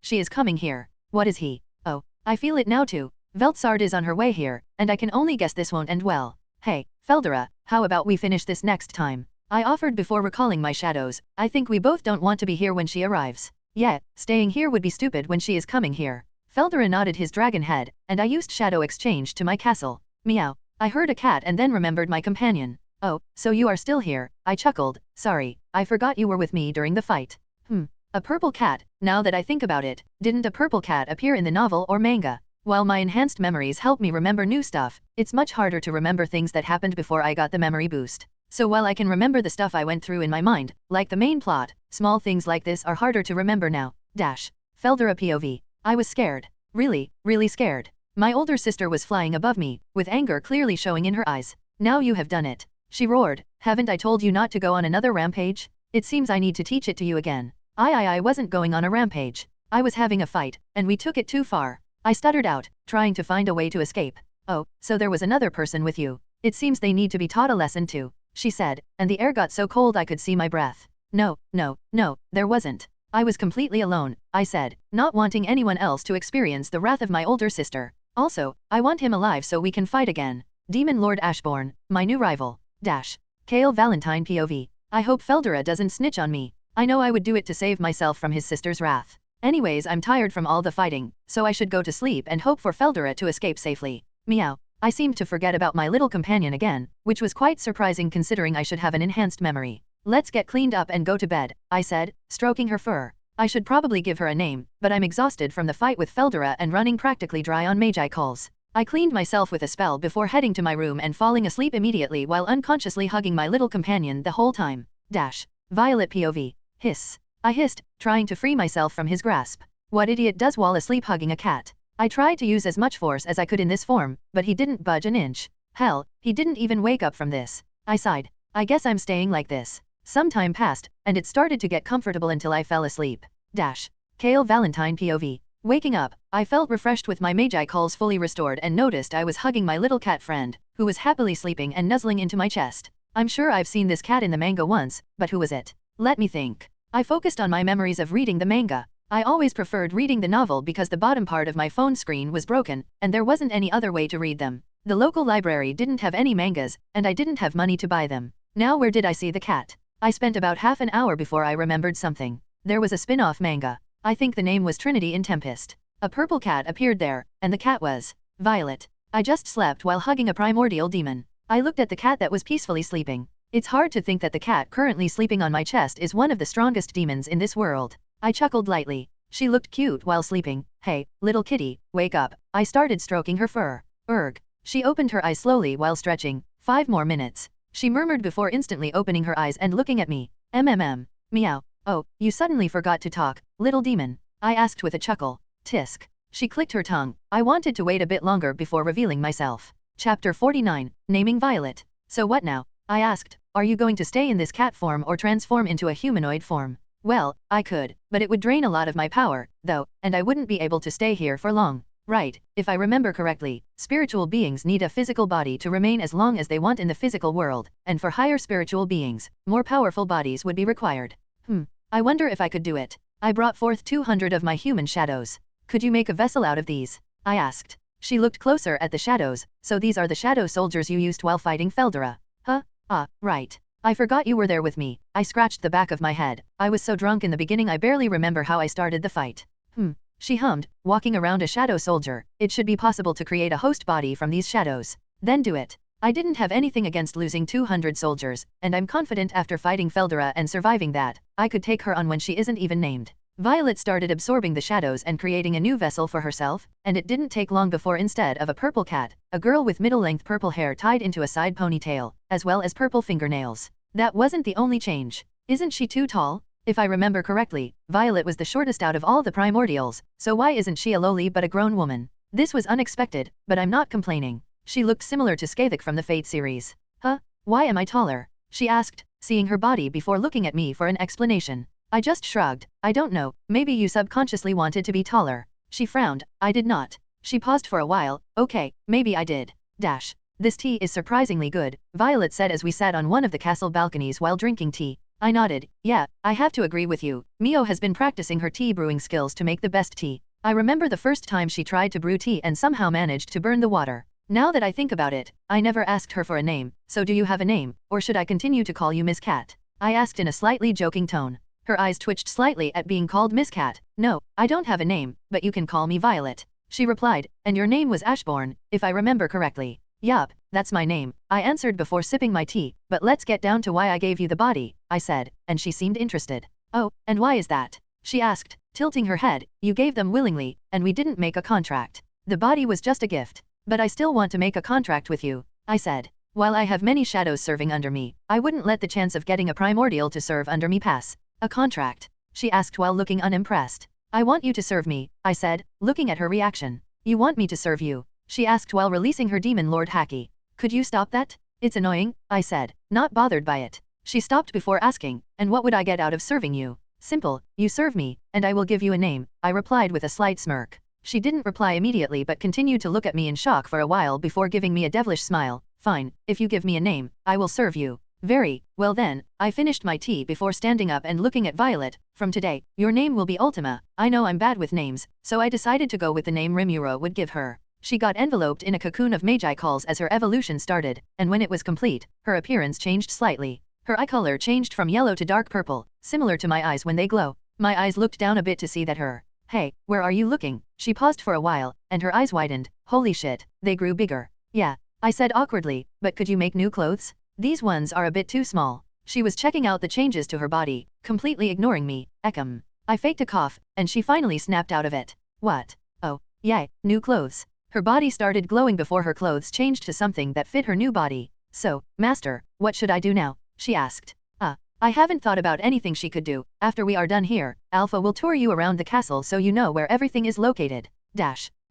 Speaker 1: she is coming here. What is he? Oh, I feel it now too. Veltsard is on her way here, and I can only guess this won't end well. Hey, Veldora, how about we finish this next time? I offered before recalling my shadows. I think we both don't want to be here when she arrives. Yeah, staying here would be stupid when she is coming here. Veldora nodded his dragon head, and I used shadow exchange to my castle. Meow. I heard a cat and then remembered my companion. Oh, so you are still here, I chuckled. Sorry, I forgot you were with me during the fight. A purple cat, now that I think about it, didn't a purple cat appear in the novel or manga? While my enhanced memories help me remember new stuff, it's much harder to remember things that happened before I got the memory boost. So while I can remember the stuff I went through in my mind, like the main plot, small things like this are harder to remember now. Veldora POV. I was scared. Really scared. My older sister was flying above me, with anger clearly showing in her eyes. Now you have done it. She roared. Haven't I told you not to go on another rampage? It seems I need to teach it to you again. I wasn't going on a rampage. I was having a fight, and we took it too far. I stuttered out, trying to find a way to escape. Oh, so there was another person with you. It seems they need to be taught a lesson too, she said, and the air got so cold I could see my breath. No, there wasn't. I was completely alone, I said, not wanting anyone else to experience the wrath of my older sister. Also, I want him alive so we can fight again. Demon Lord Ashborn, my new rival. Kale Valentine POV. I hope Veldora doesn't snitch on me. I know I would do it to save myself from his sister's wrath. Anyways, I'm tired from all the fighting, so I should go to sleep and hope for Veldora to escape safely. Meow. I seemed to forget about my little companion again, which was quite surprising considering I should have an enhanced memory. Let's get cleaned up and go to bed, I said, stroking her fur. I should probably give her a name, but I'm exhausted from the fight with Veldora and running practically dry on magi calls. I cleaned myself with a spell before heading to my room and falling asleep immediately while unconsciously hugging my little companion the whole time. Violet POV. Hiss. I hissed, trying to free myself from his grasp. What idiot does while asleep hugging a cat? I tried to use as much force as I could in this form, but he didn't budge an inch. Hell, he didn't even wake up from this. I sighed. I guess I'm staying like this. Some time passed, and it started to get comfortable until I fell asleep. Kale Valentine POV. Waking up, I felt refreshed with my magi calls fully restored and noticed I was hugging my little cat friend, who was happily sleeping and nuzzling into my chest. I'm sure I've seen this cat in the manga once, but who was it? Let me think. I focused on my memories of reading the manga. I always preferred reading the novel because the bottom part of my phone screen was broken, and there wasn't any other way to read them. The local library didn't have any mangas, and I didn't have money to buy them. Now where did I see the cat? I spent about half an hour before I remembered something. There was a spin-off manga. I think the name was Trinity in Tempest. A purple cat appeared there, and the cat was Violet. I just slept while hugging a primordial demon. I looked at the cat that was peacefully sleeping. It's hard to think that the cat currently sleeping on my chest is one of the strongest demons in this world. I chuckled lightly. She looked cute while sleeping. Hey, little kitty, wake up. I started stroking her fur. Urgh. She opened her eyes slowly while stretching. 5 more minutes. She murmured before instantly opening her eyes and looking at me. Meow. Oh, you suddenly forgot to talk, little demon. I asked with a chuckle. Tisk. She clicked her tongue. I wanted to wait a bit longer before revealing myself. Chapter 49, Naming Violet. So what now? I asked. Are you going to stay in this cat form or transform into a humanoid form? Well, I could, but it would drain a lot of my power, though, and I wouldn't be able to stay here for long. Right, if I remember correctly, spiritual beings need a physical body to remain as long as they want in the physical world, and for higher spiritual beings, more powerful bodies would be required. I wonder if I could do it. I brought forth 200 of my human shadows. Could you make a vessel out of these? I asked. She looked closer at the shadows. So these are the shadow soldiers you used while fighting Veldora. Huh? Ah, right. I forgot you were there with me. I scratched the back of my head. I was so drunk in the beginning I barely remember how I started the fight. She hummed, walking around a shadow soldier. It should be possible to create a host body from these shadows. Then do it. I didn't have anything against losing 200 soldiers, and I'm confident after fighting Veldora and surviving that, I could take her on when she isn't even named. Violet started absorbing the shadows and creating a new vessel for herself, and it didn't take long before instead of a purple cat, a girl with middle-length purple hair tied into a side ponytail, as well as purple fingernails. That wasn't the only change. Isn't she too tall? If I remember correctly, Violet was the shortest out of all the primordials, so why isn't she a lowly but a grown woman? This was unexpected, but I'm not complaining. She looked similar to Skavik from the Fate series. Huh? Why am I taller? She asked, seeing her body before looking at me for an explanation. I just shrugged. I don't know, maybe you subconsciously wanted to be taller. She frowned. I did not. She paused for a while. Okay, maybe I did. This tea is surprisingly good, Violet said as we sat on one of the castle balconies while drinking tea. I nodded. Yeah, I have to agree with you. Mio has been practicing her tea brewing skills to make the best tea. I remember the first time she tried to brew tea and somehow managed to burn the water. Now that I think about it, I never asked her for a name, so do you have a name, or should I continue to call you Miss Cat? I asked in a slightly joking tone. Her eyes twitched slightly at being called Miss Cat. No, I don't have a name, but you can call me Violet. She replied, and your name was Ashbourne, if I remember correctly. Yup, that's my name, I answered before sipping my tea, but let's get down to why I gave you the body, I said, and she seemed interested. Oh, and why is that? She asked, tilting her head. You gave them willingly, and we didn't make a contract. The body was just a gift. But I still want to make a contract with you, I said. While I have many shadows serving under me, I wouldn't let the chance of getting a primordial to serve under me pass. A contract? She asked while looking unimpressed. I want you to serve me, I said, looking at her reaction. You want me to serve you? She asked while releasing her demon Lord Haki. Could you stop that? It's annoying, I said, not bothered by it. She stopped before asking, and what would I get out of serving you? Simple, you serve me, and I will give you a name, I replied with a slight smirk. She didn't reply immediately but continued to look at me in shock for a while before giving me a devilish smile. Fine, if you give me a name, I will serve you. Very, well then, I finished my tea before standing up and looking at Violet. From today, your name will be Ultima. I know I'm bad with names, so I decided to go with the name Rimuru would give her. She got enveloped in a cocoon of magi calls as her evolution started, and when it was complete, her appearance changed slightly. Her eye color changed from yellow to dark purple, similar to my eyes when they glow. My eyes looked down a bit to see that her Hey, where are you looking? She paused for a while, and her eyes widened. Holy shit, they grew bigger. Yeah, I said awkwardly, but could you make new clothes? These ones are a bit too small. She was checking out the changes to her body, completely ignoring me. I faked a cough, and she finally snapped out of it. What? Oh, yay, new clothes. Her body started glowing before her clothes changed to something that fit her new body. So, master, what should I do now? She asked. I haven't thought about anything she could do. After we are done here, Alpha will tour you around the castle so you know where everything is located.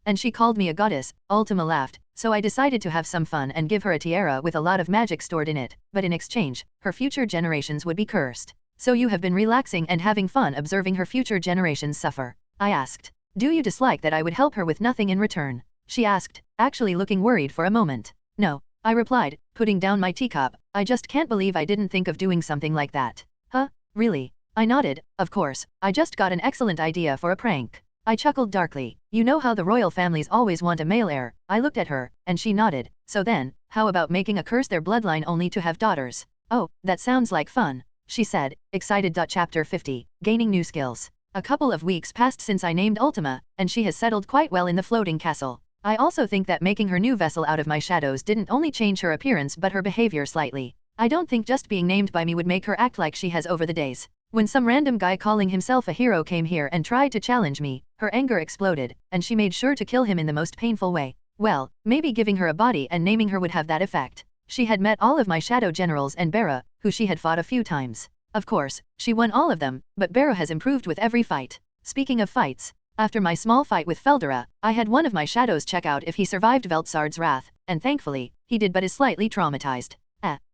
Speaker 1: And she called me a goddess. Ultima laughed, so I decided to have some fun and give her a tiara with a lot of magic stored in it, but in exchange, her future generations would be cursed. So you have been relaxing and having fun observing her future generations suffer? I asked. Do you dislike that I would help her with nothing in return? She asked, actually looking worried for a moment. No, I replied, putting down my teacup. I just can't believe I didn't think of doing something like that. Huh? Really? I nodded. Of course, I just got an excellent idea for a prank. I chuckled darkly. You know how the royal families always want a male heir? I looked at her, and she nodded. So then, how about making a curse their bloodline only to have daughters? Oh, that sounds like fun, she said, excited. Chapter 50, Gaining New Skills. A couple of weeks passed since I named Ultima, and she has settled quite well in the floating castle. I also think that making her new vessel out of my shadows didn't only change her appearance but her behavior slightly. I don't think just being named by me would make her act like she has over the days. When some random guy calling himself a hero came here and tried to challenge me, her anger exploded, and she made sure to kill him in the most painful way. Well, maybe giving her a body and naming her would have that effect. She had met all of my shadow generals and Barrow, who she had fought a few times. Of course, she won all of them, but Barrow has improved with every fight. Speaking of fights, after my small fight with Veldora, I had one of my shadows check out if he survived Veltsard's wrath, and thankfully, he did but is slightly traumatized.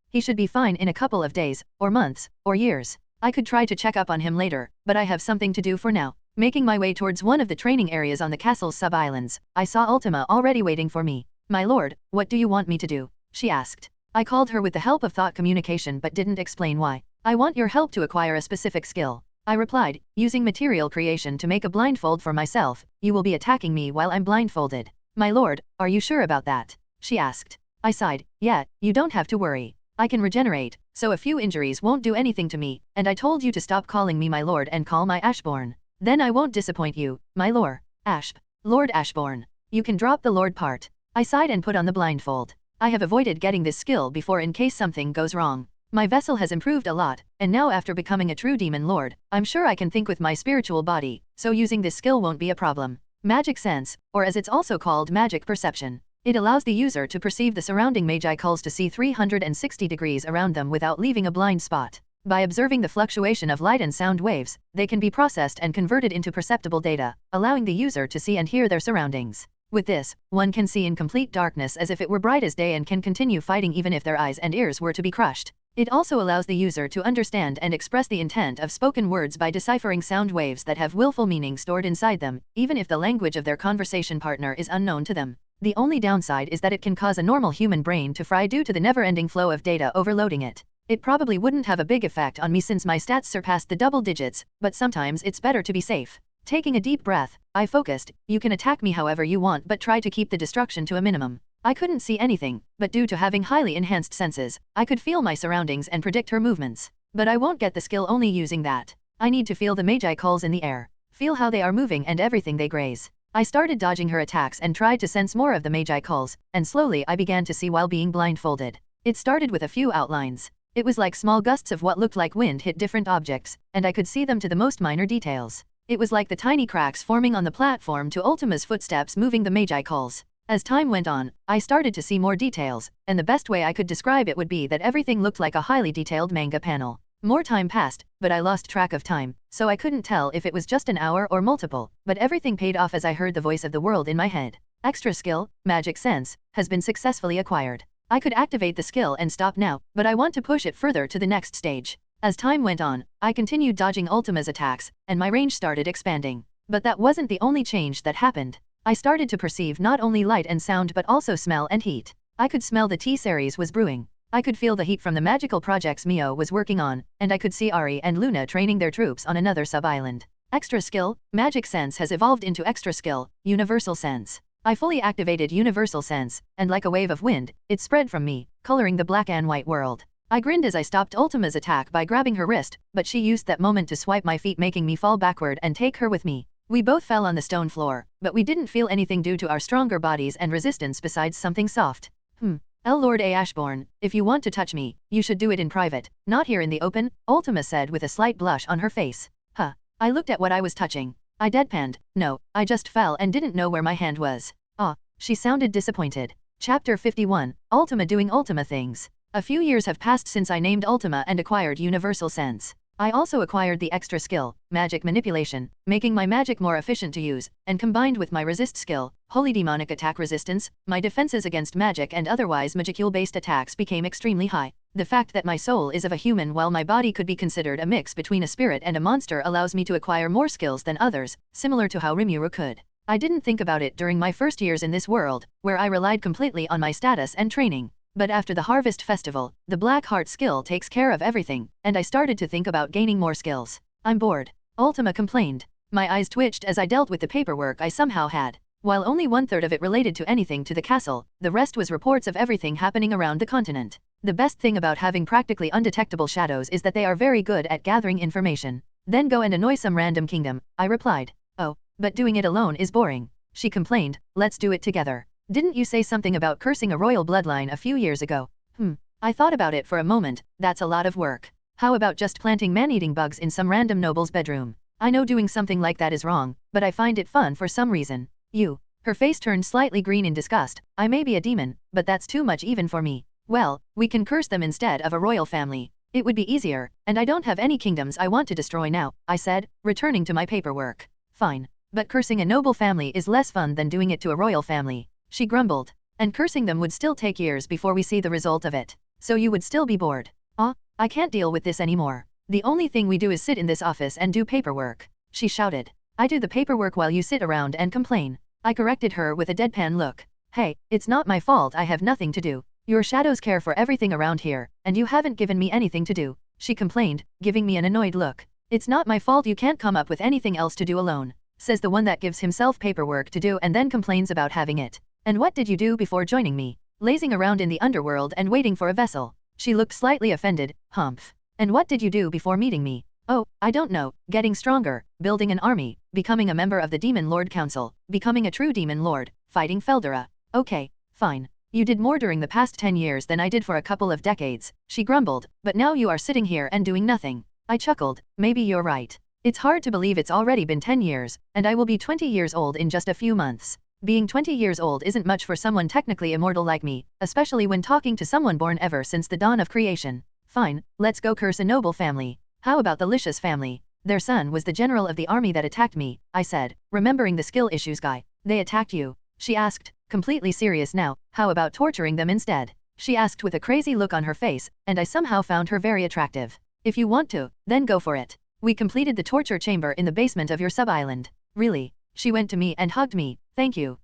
Speaker 1: He should be fine in a couple of days, or months, or years. I could try to check up on him later, but I have something to do for now. Making my way towards one of the training areas on the castle's sub-islands, I saw Ultima already waiting for me. My lord, what do you want me to do? She asked. I called her with the help of thought communication but didn't explain why. I want your help to acquire a specific skill. I replied, using material creation to make a blindfold for myself. You will be attacking me while I'm blindfolded. My lord, are you sure about that? She asked. I sighed. Yeah, you don't have to worry. I can regenerate, so a few injuries won't do anything to me, and I told you to stop calling me my lord and call my Ashborn. Then I won't disappoint you, my lord. Lord Ashborn. You can drop the lord part. I sighed and put on the blindfold. I have avoided getting this skill before in case something goes wrong. My vessel has improved a lot, and now after becoming a true demon lord, I'm sure I can think with my spiritual body, so using this skill won't be a problem. Magic sense, or as it's also called magic perception. It allows the user to perceive the surrounding magicals to see 360 degrees around them without leaving a blind spot. By observing the fluctuation of light and sound waves, they can be processed and converted into perceptible data, allowing the user to see and hear their surroundings. With this, one can see in complete darkness as if it were bright as day and can continue fighting even if their eyes and ears were to be crushed. It also allows the user to understand and express the intent of spoken words by deciphering sound waves that have willful meaning stored inside them, even if the language of their conversation partner is unknown to them. The only downside is that it can cause a normal human brain to fry due to the never-ending flow of data overloading it. It probably wouldn't have a big effect on me since my stats surpassed the double digits, but sometimes it's better to be safe. Taking a deep breath, I focused. You can attack me however you want but try to keep the destruction to a minimum. I couldn't see anything, but due to having highly enhanced senses, I could feel my surroundings and predict her movements. But I won't get the skill only using that. I need to feel the magicals in the air. Feel how they are moving and everything they graze. I started dodging her attacks and tried to sense more of the magicals, and slowly I began to see while being blindfolded. It started with a few outlines. It was like small gusts of what looked like wind hit different objects, and I could see them to the most minor details. It was like the tiny cracks forming on the platform to Ultima's footsteps moving the magicals. As time went on, I started to see more details, and the best way I could describe it would be that everything looked like a highly detailed manga panel. More time passed, but I lost track of time, so I couldn't tell if it was just an hour or multiple, but everything paid off as I heard the voice of the world in my head. Extra skill, Magic Sense, has been successfully acquired. I could activate the skill and stop now, but I want to push it further to the next stage. As time went on, I continued dodging Ultima's attacks, and my range started expanding. But that wasn't the only change that happened. I started to perceive not only light and sound but also smell and heat. I could smell the T-series was brewing. I could feel the heat from the magical projects Mio was working on, and I could see Ari and Luna training their troops on another sub-island. Extra skill, Magic Sense has evolved into extra skill, Universal Sense. I fully activated Universal Sense, and like a wave of wind, it spread from me, coloring the black and white world. I grinned as I stopped Ultima's attack by grabbing her wrist, but she used that moment to swipe my feet making me fall backward and take her with me. We both fell on the stone floor, but we didn't feel anything due to our stronger bodies and resistance besides something soft. Lord A. Ashbourne, if you want to touch me, you should do it in private, not here in the open, Ultima said with a slight blush on her face. I looked at what I was touching. I deadpanned, no, I just fell and didn't know where my hand was. She sounded disappointed. Chapter 51, Ultima doing Ultima things. A few years have passed since I named Ultima and acquired Universal Sense. I also acquired the extra skill, Magic Manipulation, making my magic more efficient to use, and combined with my Resist skill, Holy Demonic Attack Resistance, my defenses against magic and otherwise magicule-based attacks became extremely high. The fact that my soul is of a human while my body could be considered a mix between a spirit and a monster allows me to acquire more skills than others, similar to how Rimuru could. I didn't think about it during my first years in this world, where I relied completely on my status and training. But after the Harvest Festival, the Black Heart skill takes care of everything, and I started to think about gaining more skills. I'm bored. Ultima complained. My eyes twitched as I dealt with the paperwork I somehow had. While only 1/3 of it related to anything to the castle, the rest was reports of everything happening around the continent. The best thing about having practically undetectable shadows is that they are very good at gathering information. Then go and annoy some random kingdom, I replied. Oh, but doing it alone is boring. She complained, let's do it together. Didn't you say something about cursing a royal bloodline a few years ago? I thought about it for a moment, that's a lot of work. How about just planting man-eating bugs in some random noble's bedroom? I know doing something like that is wrong, but I find it fun for some reason. Her face turned slightly green in disgust. I may be a demon, but that's too much even for me. Well, we can curse them instead of a royal family. It would be easier, and I don't have any kingdoms I want to destroy now, I said, returning to my paperwork. Fine. But cursing a noble family is less fun than doing it to a royal family. She grumbled. And cursing them would still take years before we see the result of it. So you would still be bored. I can't deal with this anymore. The only thing we do is sit in this office and do paperwork. She shouted. I do the paperwork while you sit around and complain. I corrected her with a deadpan look. Hey, it's not my fault I have nothing to do. Your shadows care for everything around here, and you haven't given me anything to do. She complained, giving me an annoyed look. It's not my fault you can't come up with anything else to do alone, says the one that gives himself paperwork to do and then complains about having it. And what did you do before joining me? Lazing around in the underworld and waiting for a vessel. She looked slightly offended, humph. And what did you do before meeting me? Oh, I don't know, getting stronger, building an army, becoming a member of the Demon Lord Council, becoming a true Demon Lord, fighting Veldora. Okay, fine. You did more during the past 10 years than I did for a couple of decades, she grumbled, but now you are sitting here and doing nothing. I chuckled, maybe you're right. It's hard to believe it's already been 10 years, and I will be 20 years old in just a few months. Being 20 years old isn't much for someone technically immortal like me, especially when talking to someone born ever since the dawn of creation. Fine, let's go curse a noble family. How about the Licious family? Their son was the general of the army that attacked me, I said, remembering the skill issues guy. They attacked you? She asked, completely serious now. How about torturing them instead? She asked with a crazy look on her face, and I somehow found her very attractive. If you want to, then go for it. We completed the torture chamber in the basement of your sub-island. Really? She went to me and hugged me. Thank you.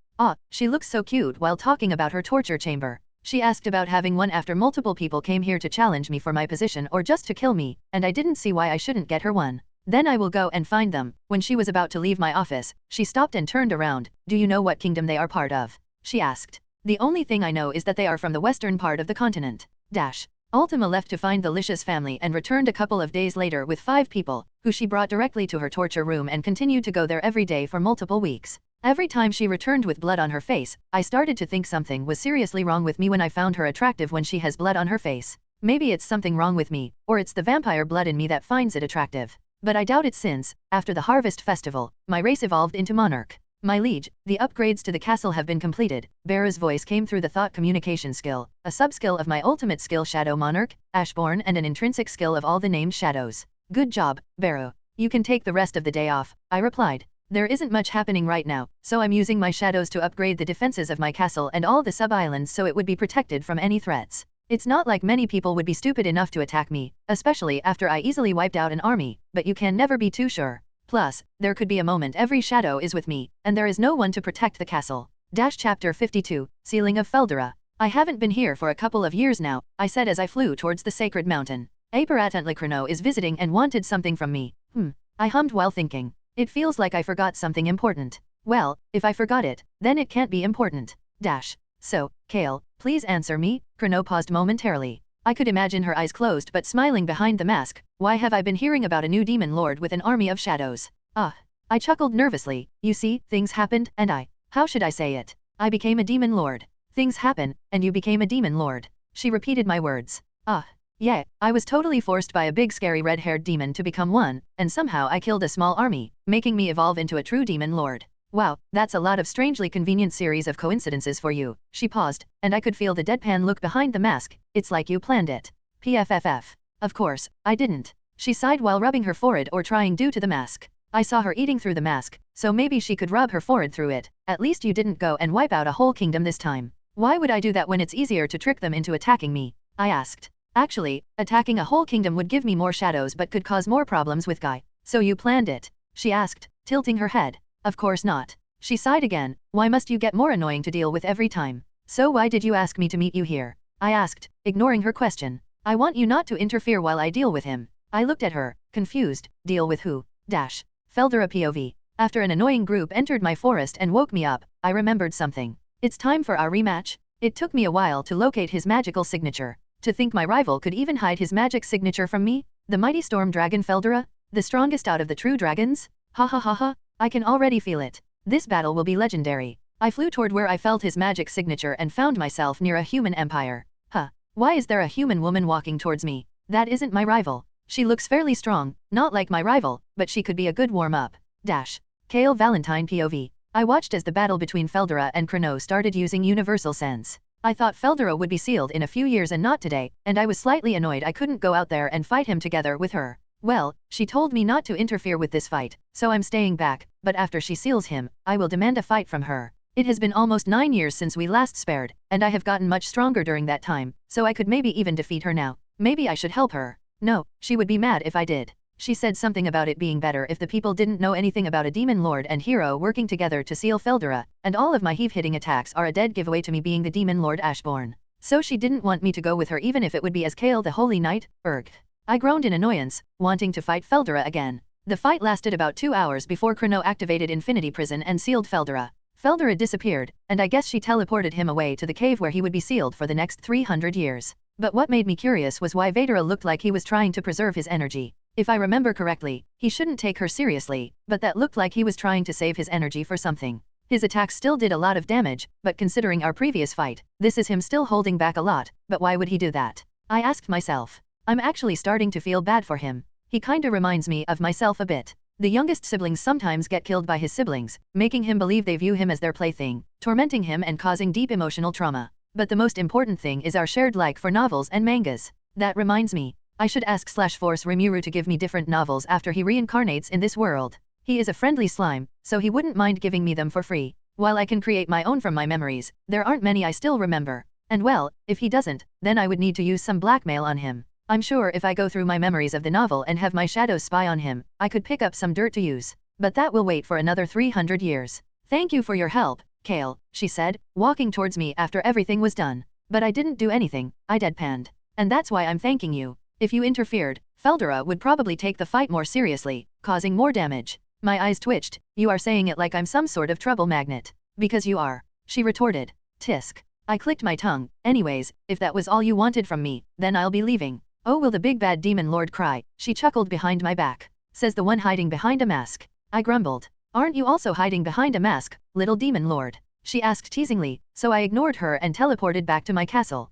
Speaker 1: She looks so cute while talking about her torture chamber. She asked about having one after multiple people came here to challenge me for my position or just to kill me, and I didn't see why I shouldn't get her one. Then I will go and find them. When she was about to leave my office, she stopped and turned around. Do you know what kingdom they are part of? She asked. The only thing I know is that they are from the western part of the continent. Ultima left to find the Licious family and returned a couple of days later with 5 people, who she brought directly to her torture room and continued to go there every day for multiple weeks. Every time she returned with blood on her face, I started to think something was seriously wrong with me when I found her attractive when she has blood on her face. Maybe it's something wrong with me, or it's the vampire blood in me that finds it attractive. But I doubt it since, after the Harvest Festival, my race evolved into Monarch. My liege, the upgrades to the castle have been completed. Barrow's voice came through the thought communication skill, a sub-skill of my ultimate skill Shadow Monarch, Ashbourne and an intrinsic skill of all the named shadows. Good job, Barrow. You can take the rest of the day off, I replied. There isn't much happening right now, so I'm using my shadows to upgrade the defenses of my castle and all the sub-islands so it would be protected from any threats. It's not like many people would be stupid enough to attack me, especially after I easily wiped out an army, but you can never be too sure. Plus, there could be a moment every shadow is with me, and there is no one to protect the castle. Chapter 52, Sealing of Veldora. I haven't been here for a couple of years now, I said as I flew towards the sacred mountain. Apparatantly is visiting and wanted something from me. I hummed while thinking. It feels like I forgot something important. Well, if I forgot it, then it can't be important. So, Kale, please answer me. Chrono paused momentarily. I could imagine her eyes closed but smiling behind the mask. Why have I been hearing about a new demon lord with an army of shadows? I I chuckled nervously. You see, things happened, and how should I say it? I became a demon lord. Things happen, and you became a demon lord. She repeated my words. Yeah, I was totally forced by a big scary red-haired demon to become one, and somehow I killed a small army, making me evolve into a true demon lord. Wow, that's a lot of strangely convenient series of coincidences for you. She paused, and I could feel the deadpan look behind the mask. It's like you planned it. PFFF. Of course, I didn't. She sighed while rubbing her forehead or trying due to the mask. I saw her eating through the mask, so maybe she could rub her forehead through it. At least you didn't go and wipe out a whole kingdom this time. Why would I do that when it's easier to trick them into attacking me? I asked. Actually, attacking a whole kingdom would give me more shadows but could cause more problems with Guy. So you planned it? She asked, tilting her head. Of course not. She sighed again. Why must you get more annoying to deal with every time? So why did you ask me to meet you here? I asked, ignoring her question. I want you not to interfere while I deal with him. I looked at her, confused. Deal with who? Veldora POV. After an annoying group entered my forest and woke me up, I remembered something. It's time for our rematch. It took me a while to locate his magical signature. To think my rival could even hide his magic signature from me? The mighty storm dragon Veldora? The strongest out of the true dragons? Ha ha ha ha, I can already feel it. This battle will be legendary. I flew toward where I felt his magic signature and found myself near a human empire. Why is there a human woman walking towards me? That isn't my rival. She looks fairly strong, not like my rival, but she could be a good warm-up. Kale Valentine POV. I watched as the battle between Veldora and Chrono started using universal sense. I thought Veldora would be sealed in a few years and not today, and I was slightly annoyed I couldn't go out there and fight him together with her. Well, she told me not to interfere with this fight, so I'm staying back, but after she seals him, I will demand a fight from her. It has been almost 9 years since we last spared, and I have gotten much stronger during that time, so I could maybe even defeat her now. Maybe I should help her. No, she would be mad if I did. She said something about it being better if the people didn't know anything about a demon lord and hero working together to seal Veldora, and all of my heave-hitting attacks are a dead giveaway to me being the demon lord Ashborn. So she didn't want me to go with her even if it would be as Kale the Holy Knight? Urgh. I groaned in annoyance, wanting to fight Veldora again. The fight lasted about 2 hours before Chrono activated Infinity Prison and sealed Veldora. Veldora disappeared, and I guess she teleported him away to the cave where he would be sealed for the next 300 years. But what made me curious was why Veldora looked like he was trying to preserve his energy. If I remember correctly, he shouldn't take her seriously, but that looked like he was trying to save his energy for something. His attacks still did a lot of damage, but considering our previous fight, this is him still holding back a lot, but why would he do that? I asked myself. I'm actually starting to feel bad for him. He kinda reminds me of myself a bit. The youngest siblings sometimes get killed by his siblings, making him believe they view him as their plaything, tormenting him and causing deep emotional trauma. But the most important thing is our shared like for novels and mangas. That reminds me. I should ask /force Rimuru to give me different novels after he reincarnates in this world. He is a friendly slime, so he wouldn't mind giving me them for free. While I can create my own from my memories, there aren't many I still remember. And well, if he doesn't, then I would need to use some blackmail on him. I'm sure if I go through my memories of the novel and have my shadows spy on him, I could pick up some dirt to use. But that will wait for another 300 years. Thank you for your help, Kale, she said, walking towards me after everything was done. But I didn't do anything, I deadpanned. And that's why I'm thanking you. If you interfered, Veldora would probably take the fight more seriously, causing more damage. My eyes twitched. You are saying it like I'm some sort of trouble magnet. Because you are. She retorted. Tisk. I clicked my tongue. Anyways, if that was all you wanted from me, then I'll be leaving. Oh, will the big bad demon lord cry? She chuckled behind my back. Says the one hiding behind a mask. I grumbled. Aren't you also hiding behind a mask, little demon lord? She asked teasingly, so I ignored her and teleported back to my castle.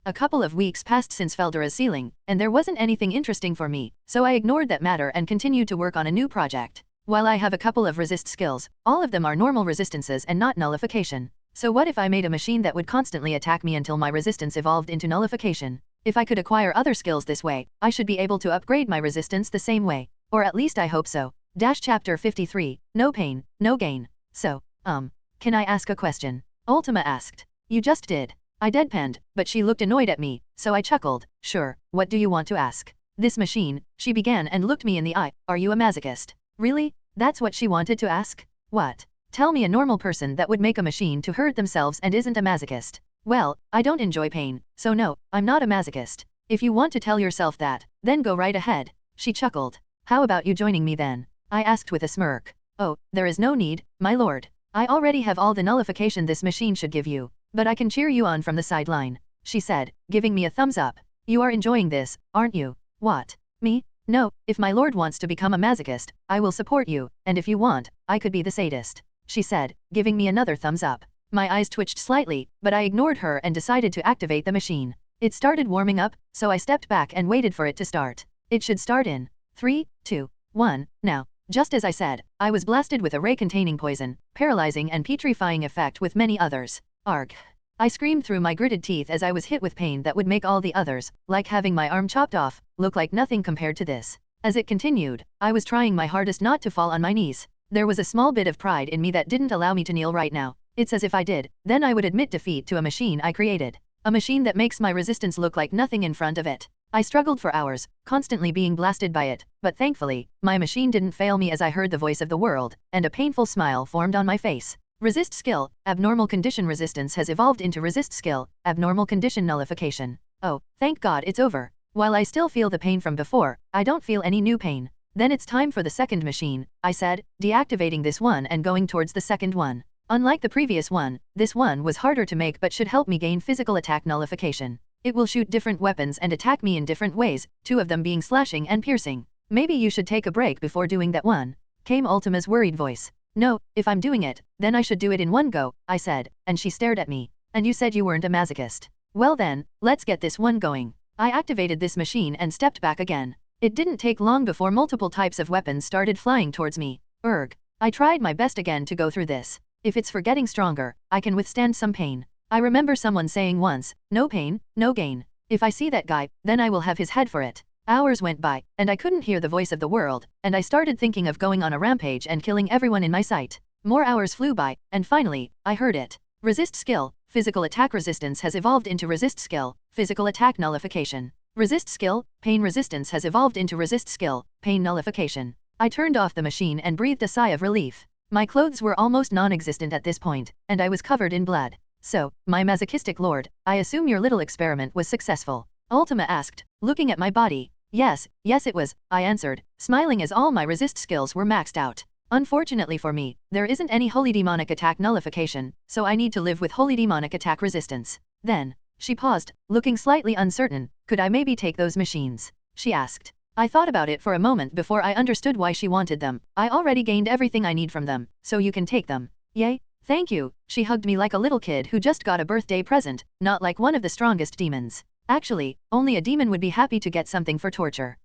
Speaker 1: A couple of weeks passed since Veldora's sealing, and there wasn't anything interesting for me, so I ignored that matter and continued to work on a new project. While I have a couple of resist skills, all of them are normal resistances and not nullification. So what if I made a machine that would constantly attack me until my resistance evolved into nullification? If I could acquire other skills this way, I should be able to upgrade my resistance the same way. Or at least I hope so. Chapter 53, No Pain, No Gain. So, can I ask a question? Ultima asked. You just did. I deadpanned, but she looked annoyed at me, so I chuckled. Sure, what do you want to ask? This machine, she began and looked me in the eye. Are you a masochist? Really? That's what she wanted to ask? What? Tell me a normal person that would make a machine to hurt themselves and isn't a masochist. Well, I don't enjoy pain, so no, I'm not a masochist. If you want to tell yourself that, then go right ahead. She chuckled. How about you joining me then? I asked with a smirk. Oh, there is no need, my lord. I already have all the nullification this machine should give you. But I can cheer you on from the sideline, she said, giving me a thumbs up. You are enjoying this, aren't you? What? Me? No, if my lord wants to become a masochist, I will support you, and if you want, I could be the sadist, she said, giving me another thumbs up. My eyes twitched slightly, but I ignored her and decided to activate the machine. It started warming up, so I stepped back and waited for it to start. It should start in 3, 2, 1, now. Just as I said, I was blasted with a ray containing poison, paralyzing and petrifying effect with many others. Arg. I screamed through my gritted teeth as I was hit with pain that would make all the others, like having my arm chopped off, look like nothing compared to this. As it continued, I was trying my hardest not to fall on my knees. There was a small bit of pride in me that didn't allow me to kneel right now. It's as if I did, then I would admit defeat to a machine I created. A machine that makes my resistance look like nothing in front of it. I struggled for hours, constantly being blasted by it, but thankfully, my machine didn't fail me as I heard the voice of the world, and a painful smile formed on my face. Resist skill, abnormal condition resistance has evolved into resist skill, abnormal condition nullification. Oh, thank God it's over. While I still feel the pain from before, I don't feel any new pain. Then it's time for the second machine, I said, deactivating this one and going towards the second one. Unlike the previous one, this one was harder to make but should help me gain physical attack nullification. It will shoot different weapons and attack me in different ways, 2 of them being slashing and piercing. Maybe you should take a break before doing that one, came Ultima's worried voice. No, if I'm doing it, then I should do it in one go, I said, and she stared at me. And you said you weren't a masochist. Well then, let's get this one going. I activated this machine and stepped back again. It didn't take long before multiple types of weapons started flying towards me. Erg. I tried my best again to go through this. If it's for getting stronger, I can withstand some pain. I remember someone saying once, no pain, no gain. If I see that guy, then I will have his head for it. Hours went by, and I couldn't hear the voice of the world, and I started thinking of going on a rampage and killing everyone in my sight. More hours flew by, and finally, I heard it. Resist skill, physical attack resistance has evolved into resist skill, physical attack nullification. Resist skill, pain resistance has evolved into resist skill, pain nullification. I turned off the machine and breathed a sigh of relief. My clothes were almost non-existent at this point, and I was covered in blood. So, my masochistic lord, I assume your little experiment was successful? Ultima asked, looking at my body. Yes it was, I answered, smiling as all my resist skills were maxed out. Unfortunately for me, there isn't any holy demonic attack nullification, so I need to live with holy demonic attack resistance. Then, she paused, looking slightly uncertain. Could I maybe take those machines? She asked. I thought about it for a moment before I understood why she wanted them. I already gained everything I need from them, so you can take them. Yay, thank you. She hugged me like a little kid who just got a birthday present, not like one of the strongest demons. Actually, only a demon would be happy to get something for torture.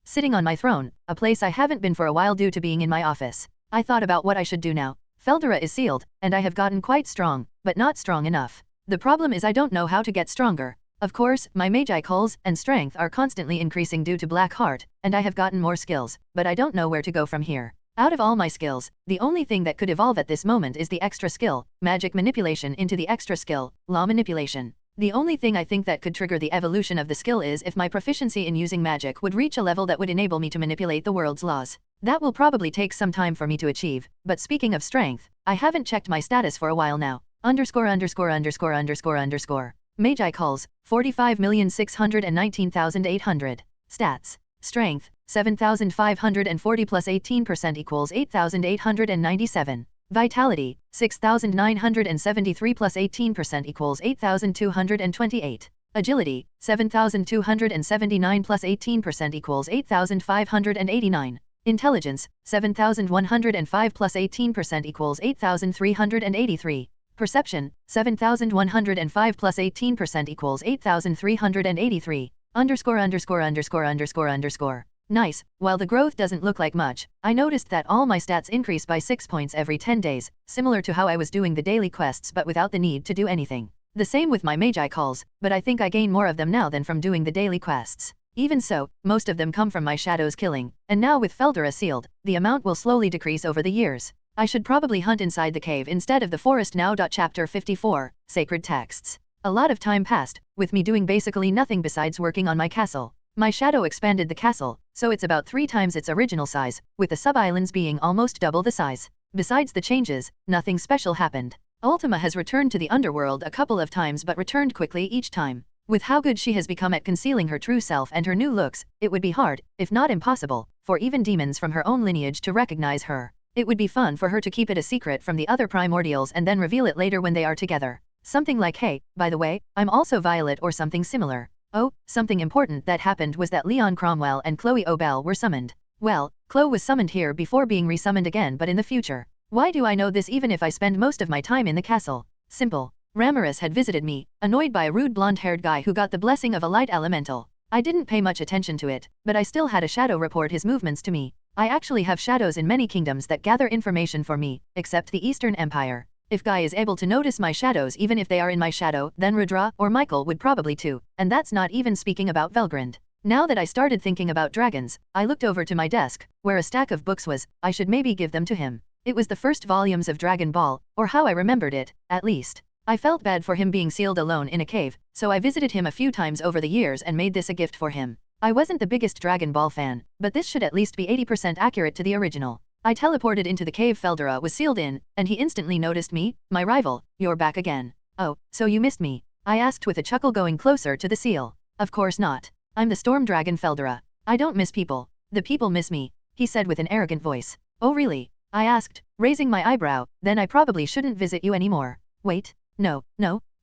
Speaker 1: Sitting on my throne, a place I haven't been for a while due to being in my office. I thought about what I should do now. Veldora is sealed, and I have gotten quite strong, but not strong enough. The problem is I don't know how to get stronger. Of course, my magi calls and strength are constantly increasing due to Black Heart, and I have gotten more skills, but I don't know where to go from here. Out of all my skills, the only thing that could evolve at this moment is the extra skill, magic manipulation into the extra skill, law manipulation. The only thing I think that could trigger the evolution of the skill is if my proficiency in using magic would reach a level that would enable me to manipulate the world's laws. That will probably take some time for me to achieve, but speaking of strength, I haven't checked my status for a while now. _________. Magi calls, 45,619,800. Stats. Strength, 7,540 plus 18% equals 8,897. Vitality, 6,973 plus 18% equals 8,228. Agility, 7,279 plus 18% equals 8,589. Intelligence, 7,105 plus 18% equals 8,383. Perception, 7,105 plus 18% equals 8,383. _________. Nice. While the growth doesn't look like much, I noticed that all my stats increase by 6 points every 10 days, similar to how I was doing the daily quests but without the need to do anything. The same with my magi calls, but I think I gain more of them now than from doing the daily quests. Even so, most of them come from my shadows killing, and now with Veldora sealed, the amount will slowly decrease over the years. I should probably hunt inside the cave instead of the forest now. Chapter 54, Sacred Texts. A lot of time passed, with me doing basically nothing besides working on my castle. My shadow expanded the castle, so it's about 3 times its original size, with the sub-islands being almost double the size. Besides the changes, nothing special happened. Ultima has returned to the underworld a couple of times but returned quickly each time. With how good she has become at concealing her true self and her new looks, it would be hard, if not impossible, for even demons from her own lineage to recognize her. It would be fun for her to keep it a secret from the other primordials and then reveal it later when they are together. Something like, hey, by the way, I'm also Violet or something similar. Oh, something important that happened was that Leon Cromwell and Chloe Obel were summoned. Well, Chloe was summoned here before being resummoned again but in the future. Why do I know this even if I spend most of my time in the castle? Simple. Ramirez had visited me, annoyed by a rude blonde-haired guy who got the blessing of a light elemental. I didn't pay much attention to it, but I still had a shadow report his movements to me. I actually have shadows in many kingdoms that gather information for me, except the Eastern Empire. If Guy is able to notice my shadows even if they are in my shadow, then Rudra or Michael would probably too, and that's not even speaking about Velgrund. Now that I started thinking about dragons, I looked over to my desk, where a stack of books was. I should maybe give them to him. It was the first volumes of Dragon Ball, or how I remembered it, at least. I felt bad for him being sealed alone in a cave, so I visited him a few times over the years and made this a gift for him. I wasn't the biggest Dragon Ball fan, but this should at least be 80% accurate to the original. I teleported into the cave Veldora was sealed in, and he instantly noticed me. My rival, you're back again. Oh, so you missed me? I asked with a chuckle going closer to the seal. Of course not. I'm the storm dragon Veldora. I don't miss people. The people miss me, he said with an arrogant voice. Oh really? I asked, raising my eyebrow, then I probably shouldn't visit you anymore. Wait, no,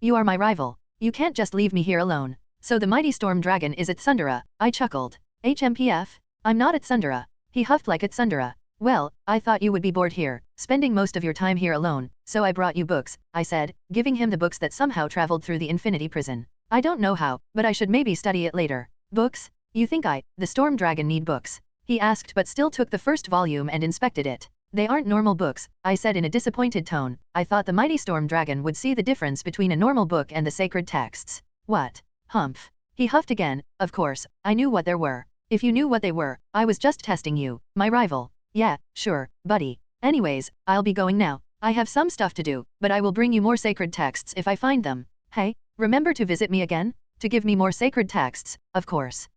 Speaker 1: you are my rival. You can't just leave me here alone. So the mighty storm dragon is at Sundara, I chuckled. HMPF? I'm not at Sundara. He huffed like at Sundara. Well, I thought you would be bored here, spending most of your time here alone, so I brought you books, I said, giving him the books that somehow traveled through the infinity prison. I don't know how, but I should maybe study it later. Books? You think the storm dragon need books? He asked but still took the first volume and inspected it. They aren't normal books, I said in a disappointed tone. I thought the mighty storm dragon would see the difference between a normal book and the sacred texts. What? Humph. He huffed again. Of course, I knew what there were. If you knew what they were, I was just testing you, my rival. Yeah, sure, buddy. Anyways, I'll be going now. I have some stuff to do, but I will bring you more sacred texts if I find them. Hey, remember to visit me again? To give me more sacred texts, of course.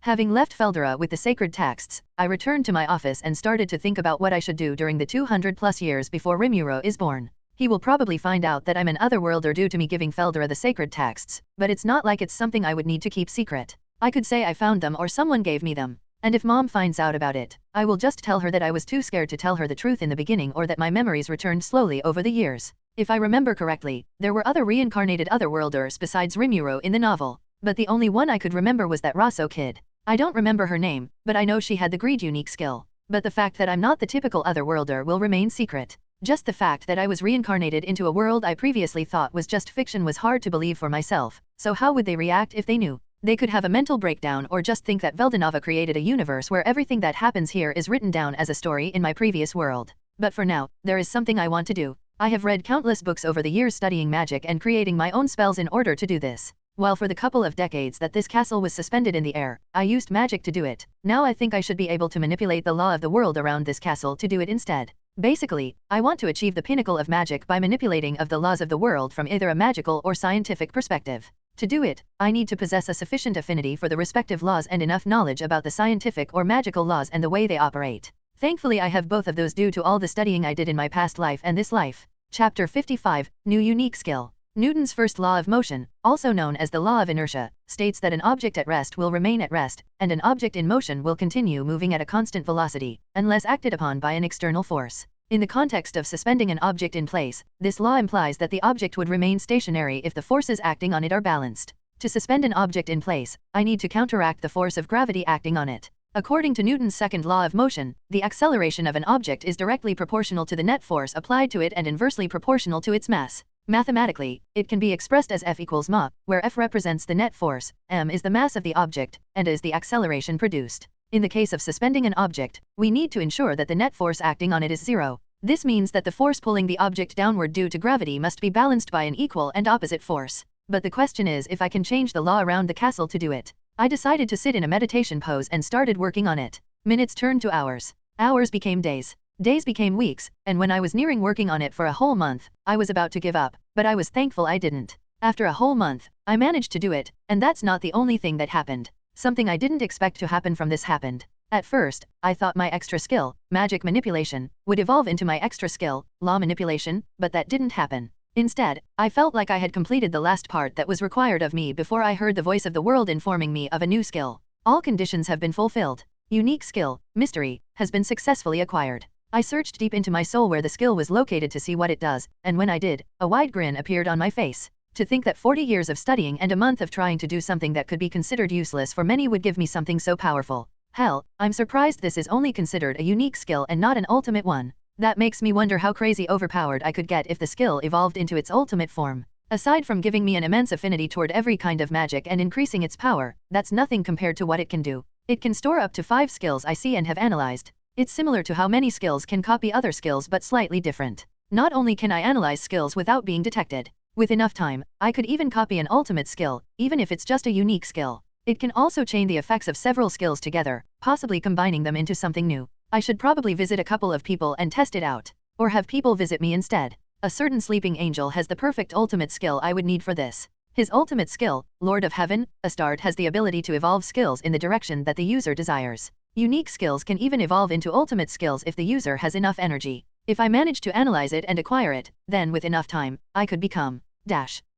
Speaker 1: Having left Veldora with the sacred texts, I returned to my office and started to think about what I should do during the 200+ years before Rimuru is born. He will probably find out that I'm an otherworlder due to me giving Veldora the sacred texts, but it's not like it's something I would need to keep secret. I could say I found them or someone gave me them. And if Mom finds out about it, I will just tell her that I was too scared to tell her the truth in the beginning or that my memories returned slowly over the years. If I remember correctly, there were other reincarnated otherworlders besides Rimuru in the novel, but the only one I could remember was that Raso kid. I don't remember her name, but I know she had the greed unique skill. But the fact that I'm not the typical otherworlder will remain secret. Just the fact that I was reincarnated into a world I previously thought was just fiction was hard to believe for myself, so how would they react if they knew? They could have a mental breakdown or just think that Veldonova created a universe where everything that happens here is written down as a story in my previous world. But for now, there is something I want to do. I have read countless books over the years studying magic and creating my own spells in order to do this. While for the couple of decades that this castle was suspended in the air, I used magic to do it. Now I think I should be able to manipulate the law of the world around this castle to do it instead. Basically, I want to achieve the pinnacle of magic by manipulating of the laws of the world from either a magical or scientific perspective. To do it, I need to possess a sufficient affinity for the respective laws and enough knowledge about the scientific or magical laws and the way they operate. Thankfully I have both of those due to all the studying I did in my past life and this life. Chapter 55, New Unique Skill. Newton's first law of motion, also known as the law of inertia, states that an object at rest will remain at rest, and an object in motion will continue moving at a constant velocity, unless acted upon by an external force. In the context of suspending an object in place, this law implies that the object would remain stationary if the forces acting on it are balanced. To suspend an object in place, I need to counteract the force of gravity acting on it. According to Newton's second law of motion, the acceleration of an object is directly proportional to the net force applied to it and inversely proportional to its mass. Mathematically, it can be expressed as F equals ma, where F represents the net force, m is the mass of the object, and is the acceleration produced. In the case of suspending an object, we need to ensure that the net force acting on it is zero. This means that the force pulling the object downward due to gravity must be balanced by an equal and opposite force. But the question is if I can change the law around the castle to do it. I decided to sit in a meditation pose and started working on it. Minutes turned to hours. Hours became days. Days became weeks, and when I was nearing working on it for a whole month, I was about to give up, but I was thankful I didn't. After a whole month, I managed to do it, and that's not the only thing that happened. Something I didn't expect to happen from this happened. At first, I thought my extra skill, magic manipulation, would evolve into my extra skill, law manipulation, but that didn't happen. Instead, I felt like I had completed the last part that was required of me before I heard the voice of the world informing me of a new skill. All conditions have been fulfilled. Unique skill, mystery, has been successfully acquired. I searched deep into my soul where the skill was located to see what it does, and when I did, a wide grin appeared on my face. To think that 40 years of studying and a month of trying to do something that could be considered useless for many would give me something so powerful. Hell, I'm surprised this is only considered a unique skill and not an ultimate one. That makes me wonder how crazy overpowered I could get if the skill evolved into its ultimate form. Aside from giving me an immense affinity toward every kind of magic and increasing its power, that's nothing compared to what it can do. It can store up to 5 skills I see and have analyzed. It's similar to how many skills can copy other skills but slightly different. Not only can I analyze skills without being detected. With enough time, I could even copy an ultimate skill, even if it's just a unique skill. It can also chain the effects of several skills together, possibly combining them into something new. I should probably visit a couple of people and test it out. Or have people visit me instead. A certain sleeping angel has the perfect ultimate skill I would need for this. His ultimate skill, Lord of Heaven, Astarte, has the ability to evolve skills in the direction that the user desires. Unique skills can even evolve into ultimate skills if the user has enough energy. If I manage to analyze it and acquire it, then with enough time, I could become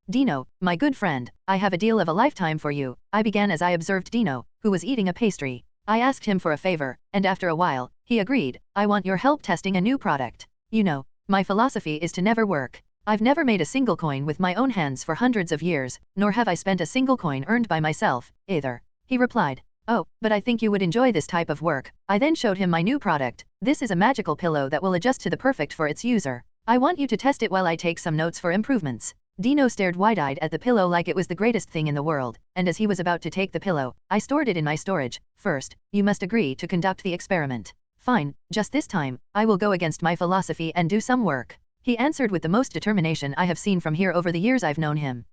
Speaker 1: Dino, my good friend, I have a deal of a lifetime for you. I began as I observed Dino, who was eating a pastry. I asked him for a favor, and after a while, he agreed. I want your help testing a new product. You know, my philosophy is to never work. I've never made a single coin with my own hands for hundreds of years, nor have I spent a single coin earned by myself, either. He replied. Oh, but I think you would enjoy this type of work. I then showed him my new product. This is a magical pillow that will adjust to the perfect for its user. I want you to test it while I take some notes for improvements. Dino stared wide-eyed at the pillow like it was the greatest thing in the world, and as he was about to take the pillow, I stored it in my storage. First, you must agree to conduct the experiment. Fine, just this time, I will go against my philosophy and do some work. He answered with the most determination I have seen from here over the years I've known him.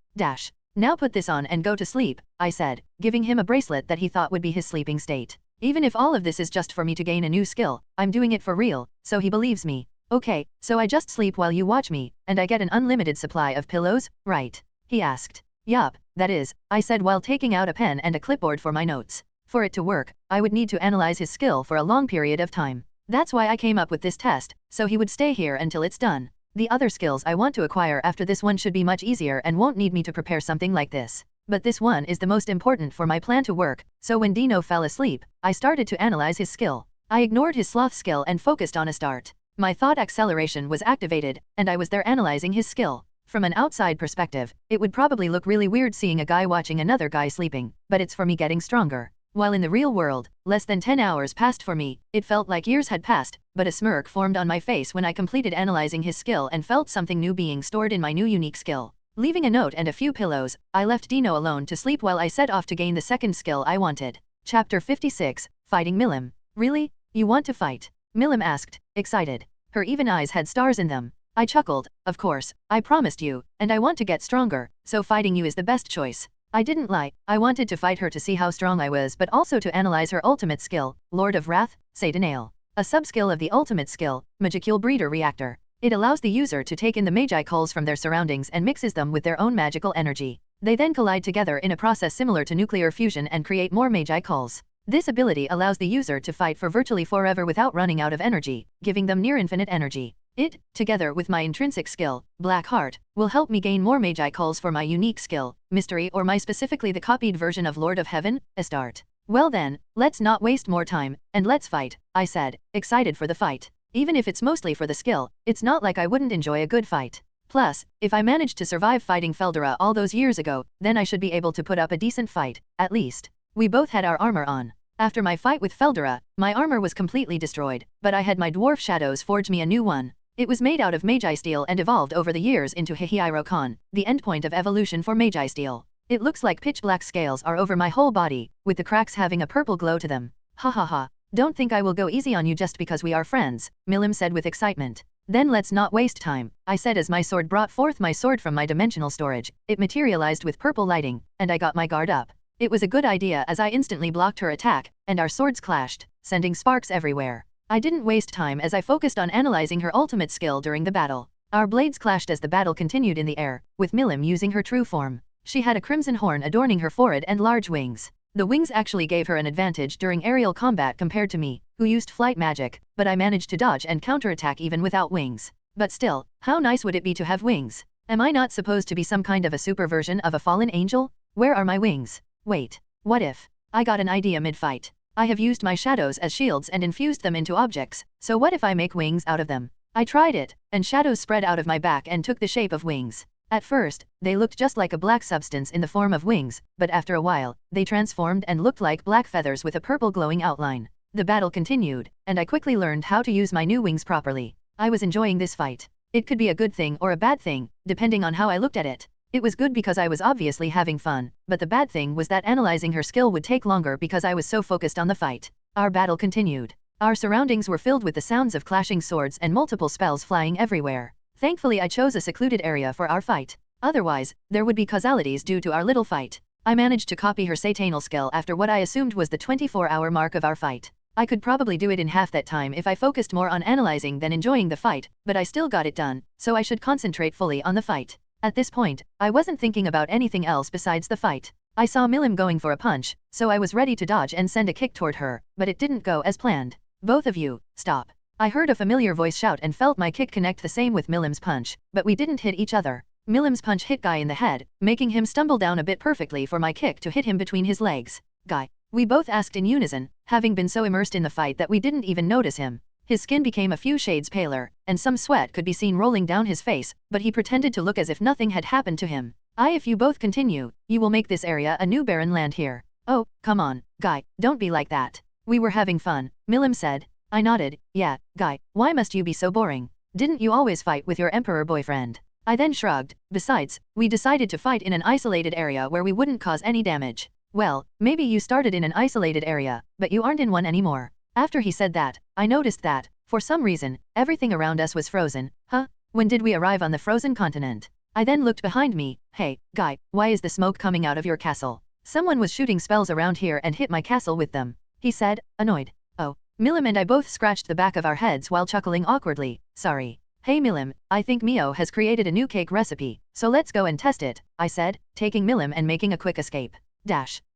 Speaker 1: Now put this on and go to sleep, I said, giving him a bracelet that he thought would be his sleeping state. Even if all of this is just for me to gain a new skill, I'm doing it for real, so he believes me. Okay, so I just sleep while you watch me, and I get an unlimited supply of pillows, right? He asked. Yup, that is, I said while taking out a pen and a clipboard for my notes. For it to work, I would need to analyze his skill for a long period of time. That's why I came up with this test, so he would stay here until it's done. The other skills I want to acquire after this one should be much easier and won't need me to prepare something like this. But this one is the most important for my plan to work, so when Dino fell asleep, I started to analyze his skill. I ignored his sloth skill and focused on Astarte. My thought acceleration was activated, and I was there analyzing his skill. From an outside perspective, it would probably look really weird seeing a guy watching another guy sleeping, but it's for me getting stronger. While in the real world, less than 10 hours passed for me, it felt like years had passed, but a smirk formed on my face when I completed analyzing his skill and felt something new being stored in my new unique skill. Leaving a note and a few pillows, I left Dino alone to sleep while I set off to gain the second skill I wanted. Chapter 56, Fighting Milim. Really? You want to fight? Milim asked, excited. Her even eyes had stars in them. I chuckled. Of course, I promised you, and I want to get stronger, so fighting you is the best choice. I didn't lie. I wanted to fight her to see how strong I was but also to analyze her ultimate skill, Lord of Wrath, Satanale. A sub-skill of the ultimate skill, Magicule Breeder Reactor. It allows the user to take in the Magi-Coals from their surroundings and mixes them with their own magical energy. They then collide together in a process similar to nuclear fusion and create more Magi-Coals. This ability allows the user to fight for virtually forever without running out of energy, giving them near infinite energy. It, together with my intrinsic skill, Black Heart, will help me gain more Magi-Coals for my unique skill, Mystery, or my specifically the copied version of Lord of Heaven, Astarte. Well then, let's not waste more time, and let's fight, I said, excited for the fight. Even if it's mostly for the skill, it's not like I wouldn't enjoy a good fight. Plus, if I managed to survive fighting Veldora all those years ago, then I should be able to put up a decent fight, at least. We both had our armor on. After my fight with Veldora, my armor was completely destroyed, but I had my dwarf shadows forge me a new one. It was made out of Magi Steel and evolved over the years into Hihiiro-Kon, the endpoint of evolution for Magi Steel. It looks like pitch black scales are over my whole body, with the cracks having a purple glow to them. Ha ha ha. Don't think I will go easy on you just because we are friends, Milim said with excitement. Then let's not waste time, I said as my sword brought forth my sword from my dimensional storage. It materialized with purple lighting, and I got my guard up. It was a good idea as I instantly blocked her attack, and our swords clashed, sending sparks everywhere. I didn't waste time as I focused on analyzing her ultimate skill during the battle. Our blades clashed as the battle continued in the air, with Milim using her true form. She had a crimson horn adorning her forehead and large wings. The wings actually gave her an advantage during aerial combat compared to me, who used flight magic, but I managed to dodge and counterattack even without wings. But still, how nice would it be to have wings? Am I not supposed to be some kind of a super version of a fallen angel? Where are my wings? Wait, what if? I got an idea mid-fight. I have used my shadows as shields and infused them into objects, so what if I make wings out of them? I tried it, and shadows spread out of my back and took the shape of wings. At first, they looked just like a black substance in the form of wings, but after a while, they transformed and looked like black feathers with a purple glowing outline. The battle continued, and I quickly learned how to use my new wings properly. I was enjoying this fight. It could be a good thing or a bad thing, depending on how I looked at it. It was good because I was obviously having fun, but the bad thing was that analyzing her skill would take longer because I was so focused on the fight. Our battle continued. Our surroundings were filled with the sounds of clashing swords and multiple spells flying everywhere. Thankfully I chose a secluded area for our fight. Otherwise, there would be causalities due to our little fight. I managed to copy her Satanal skill after what I assumed was the 24-hour mark of our fight. I could probably do it in half that time if I focused more on analyzing than enjoying the fight, but I still got it done, so I should concentrate fully on the fight. At this point, I wasn't thinking about anything else besides the fight. I saw Milim going for a punch, so I was ready to dodge and send a kick toward her, but it didn't go as planned. Both of you, stop. I heard a familiar voice shout and felt my kick connect the same with Milim's punch, but we didn't hit each other. Milim's punch hit Guy in the head, making him stumble down a bit perfectly for my kick to hit him between his legs. Guy. We both asked in unison, having been so immersed in the fight that we didn't even notice him. His skin became a few shades paler, and some sweat could be seen rolling down his face, but he pretended to look as if nothing had happened to him. If you both continue, you will make this area a new barren land here. Oh, come on, Guy, don't be like that. We were having fun, Milim said. I nodded, yeah, Guy, why must you be so boring? Didn't you always fight with your emperor boyfriend? I then shrugged. Besides, we decided to fight in an isolated area where we wouldn't cause any damage. Well, maybe you started in an isolated area, but you aren't in one anymore. After he said that, I noticed that, for some reason, everything around us was frozen. Huh? When did we arrive on the frozen continent? I then looked behind me. Hey, Guy, why is the smoke coming out of your castle? Someone was shooting spells around here and hit my castle with them, he said, annoyed. Oh. Milim and I both scratched the back of our heads while chuckling awkwardly. Sorry. Hey Milim, I think Mio has created a new cake recipe, so let's go and test it, I said, taking Milim and making a quick escape.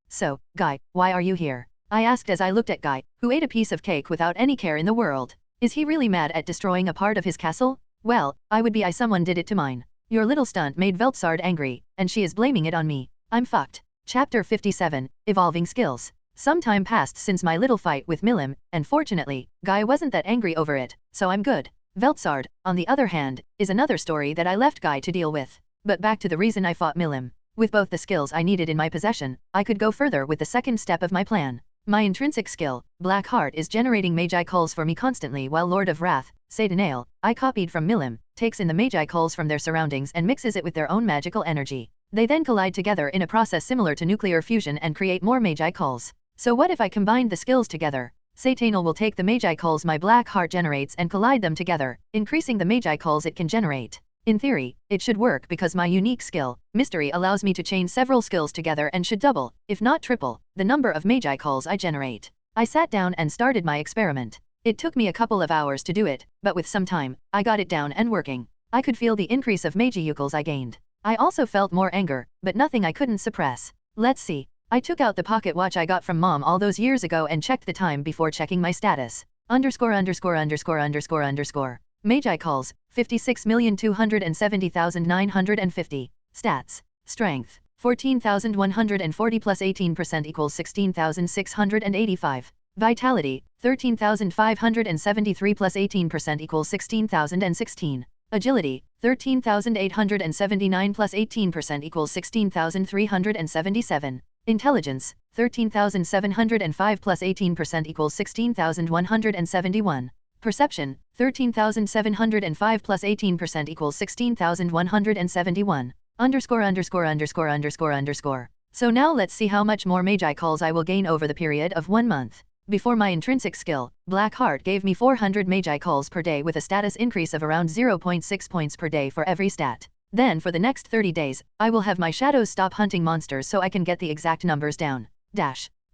Speaker 1: So, Guy, why are you here? I asked as I looked at Guy, who ate a piece of cake without any care in the world. Is he really mad at destroying a part of his castle? Well, I would be someone did it to mine. Your little stunt made Veldora angry, and she is blaming it on me. I'm fucked. Chapter 57, Evolving Skills. Some time passed since my little fight with Milim, and fortunately, Guy wasn't that angry over it, so I'm good. Veldora, on the other hand, is another story that I left Guy to deal with. But back to the reason I fought Milim. With both the skills I needed in my possession, I could go further with the second step of my plan. My intrinsic skill, Black Heart, is generating Magi calls for me constantly while Lord of Wrath, Satanale, I copied from Milim, takes in the Magi calls from their surroundings and mixes it with their own magical energy. They then collide together in a process similar to nuclear fusion and create more Magi calls. So what if I combined the skills together? Satanale will take the Magi calls my Black Heart generates and collide them together, increasing the Magi calls it can generate. In theory, it should work because my unique skill, Mystery, allows me to chain several skills together and should double, if not triple, the number of Magi calls I generate. I sat down and started my experiment. It took me a couple of hours to do it, but with some time, I got it down and working. I could feel the increase of Magicals I gained. I also felt more anger, but nothing I couldn't suppress. Let's see. I took out the pocket watch I got from Mom all those years ago and checked the time before checking my status. _________. Magi calls, 56,270,950. Stats. Strength, 14,140 plus 18% equals 16,685. Vitality, 13,573 plus 18% equals 16,016. Agility, 13,879 plus 18% equals 16,377. Intelligence, 13,705 plus 18% equals 16,171. Perception, 13,705 plus 18% equals 16,171. _________. So now let's see how much more Magi calls I will gain over the period of 1 month. Before my intrinsic skill, Black Heart gave me 400 Magi calls per day with a status increase of around 0.6 points per day for every stat. Then for the next 30 days, I will have my shadows stop hunting monsters so I can get the exact numbers down.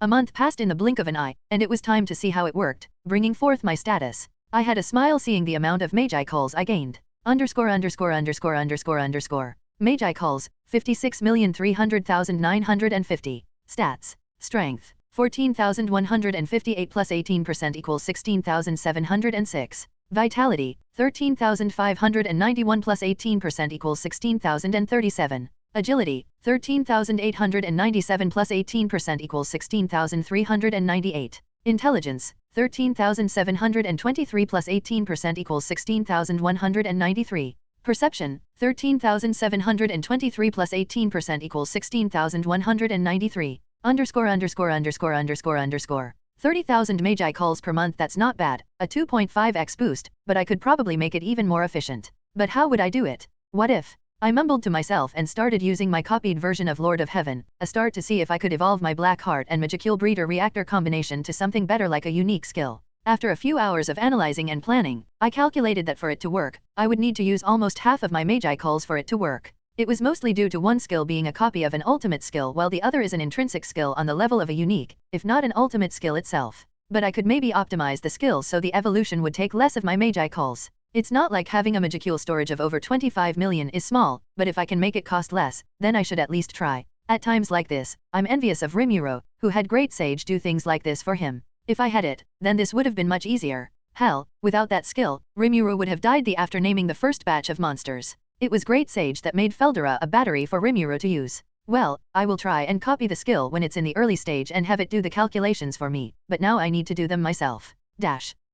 Speaker 1: A month passed in the blink of an eye, and it was time to see how it worked, bringing forth my status. I had a smile seeing the amount of Magi calls I gained. _________. Magi calls, 56,300,950. Stats. Strength, 14,158 plus 18% equals 16,706. Vitality, 13,591 plus 18% equals 16,037. Agility, 13,897 plus 18% equals 16,398. Intelligence, 13,723 plus 18% equals 16,193. Perception, 13,723 plus 18% equals 16,193. __________. 30,000 Magi calls per month, that's not bad, a 2.5x boost, but I could probably make it even more efficient. But how would I do it? What if? I mumbled to myself and started using my copied version of Lord of Heaven, a start to see if I could evolve my Black Heart and Magicule Breeder Reactor combination to something better like a unique skill. After a few hours of analyzing and planning, I calculated that for it to work, I would need to use almost half of my Magi calls for it to work. It was mostly due to one skill being a copy of an ultimate skill while the other is an intrinsic skill on the level of a unique, if not an ultimate skill itself. But I could maybe optimize the skills so the evolution would take less of my Magi calls. It's not like having a Magicule storage of over 25 million is small, but if I can make it cost less, then I should at least try. At times like this, I'm envious of Rimuru, who had Great Sage do things like this for him. If I had it, then this would have been much easier. Hell, without that skill, Rimuru would have died after naming the first batch of monsters. It was Great Sage that made Veldora a battery for Rimuru to use. Well, I will try and copy the skill when it's in the early stage and have it do the calculations for me, but now I need to do them myself.